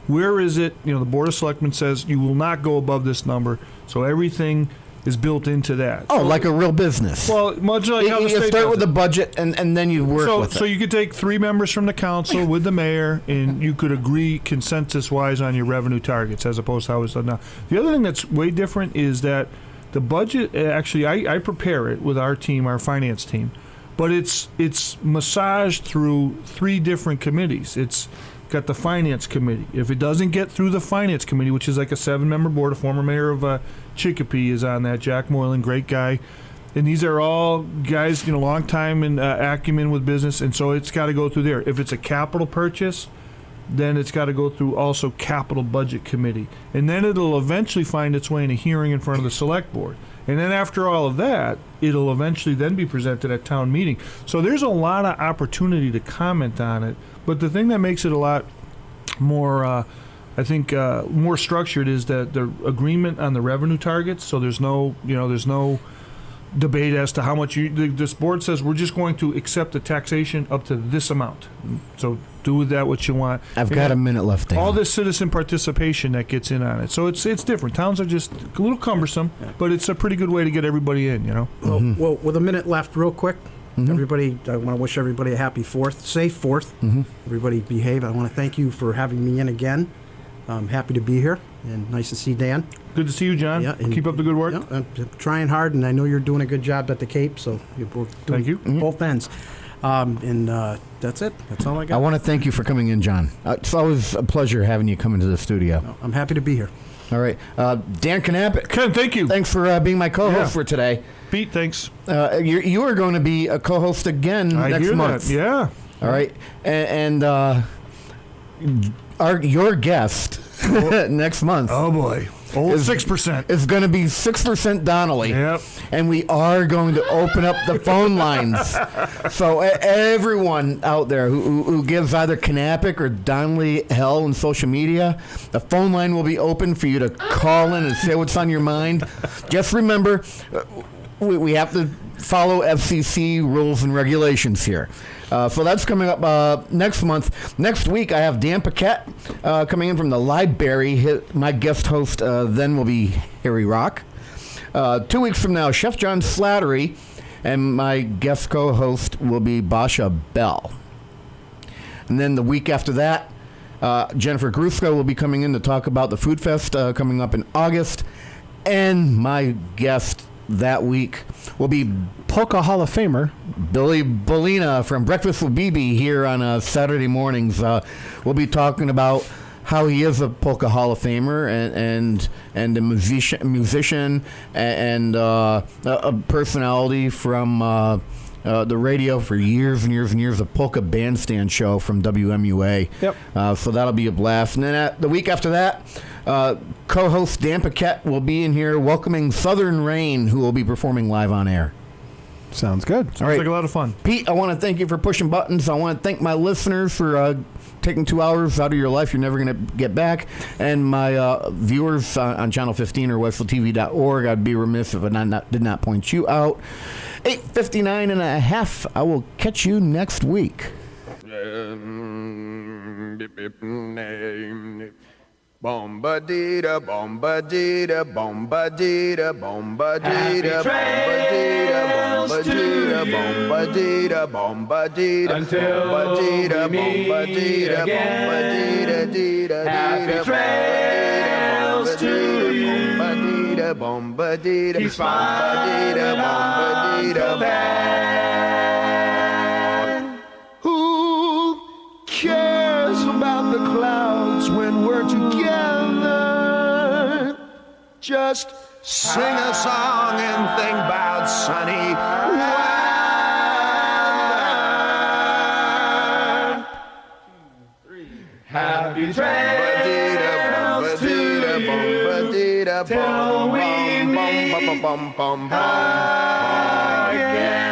Where is it? The Board of Selectmen says you will not go above this number, so everything is built into that. Oh, like a real business. Well, much like how the state start with the budget and then you work with it. So you could take 3 members from the council with the mayor, and you could agree consensus-wise on your revenue targets, as opposed to how it's done now. The other thing that's way different is that the budget, actually, I prepare it with our team, our finance team, but it's massaged through 3 different committees. It's got the finance committee. If it doesn't get through the finance committee, which is like a 7-member board, a former mayor of Chicopee is on that, Jack Moylan, great guy. And these are all guys, long time in acumen with business, and so it's got to go through there. If it's a capital purchase, then it's got to go through also capital budget committee. And then it'll eventually find its way in a hearing in front of the select board. And then after all of that, it'll eventually then be presented at town meeting. So there's a lot of opportunity to comment on it. But the thing that makes it a lot more, I think, more structured is that the agreement on the revenue targets. So there's no debate as to how much this board says we're just going to accept the taxation up to this amount. So do with that what you want. I've got a minute left, Dan. All this citizen participation that gets in on it. So it's different. Towns are just a little cumbersome, but it's a pretty good way to get everybody in, Well, with a minute left, real quick, everybody, I want to wish everybody a happy 4th, safe 4th. Everybody behave. I want to thank you for having me in again. I'm happy to be here, and nice to see Dan. Good to see you, John. Yeah, keep up the good work. I'm trying hard, and I know you're doing a good job at the Cape, so we're doing thank you. Both ends. And that's it. That's all I got. I want to thank you for coming in, John. It's always a pleasure having you come into the studio. I'm happy to be here. All right. Dan Knappich. Ken, thank you. Thanks for being my co-host for today. Pete, thanks. You are going to be a co-host again next month. That. Yeah. All right. And your guest next month. Oh, boy. 6%. It's going to be 6% Donnelly. Yep. And we are going to open up the phone lines. So everyone out there who gives either Knappich or Donnelly hell on social media, the phone line will be open for you to call in and say what's on your mind. Just remember, we have to follow FCC rules and regulations here. So that's coming up next month. Next week, I have Dan Paquette coming in from the library. My guest host then will be Harry Rock. 2 weeks from now, Chef John Slattery, and my guest co-host will be Basha Bell. And then the week after that, Jennifer Gruska will be coming in to talk about the Food Fest coming up in August. And my guest that week will be Polka Hall of Famer Billy Bolina from Breakfast with BB here on Saturday mornings. We'll be talking about how he is a Polka Hall of Famer and a musician and a personality from the radio for years and years and years, a polka bandstand show from WMUA. Yep. So that'll be a blast. And then the week after that, co-host Dan Paquette will be in here welcoming Southern Rain, who will be performing live on air. Sounds good. Sounds like a lot of fun. Pete, I want to thank you for pushing buttons. I want to thank my listeners for taking 2 hours out of your life you're never going to get back. And my viewers on Channel 15 or WestvilleTV.org, I'd be remiss if I did not point you out. 8:59 and a half. I will catch you next week. Bomba-dee-da, bomba-dee-da, bomba-dee-da, bomba-dee-da, bomba-dee-da, bomba-dee-da, bomba-dee-da, bomba-dee-da, bomba-dee-da, bomba-dee-da, happy trails to you. Bomba-dee-da, bomba-dee-da, bomba-dee-da, bomba-dee-da. Who cares about the clouds when we're together? Just sing a song and think about sunny weather. Happy trails to you till we meet again.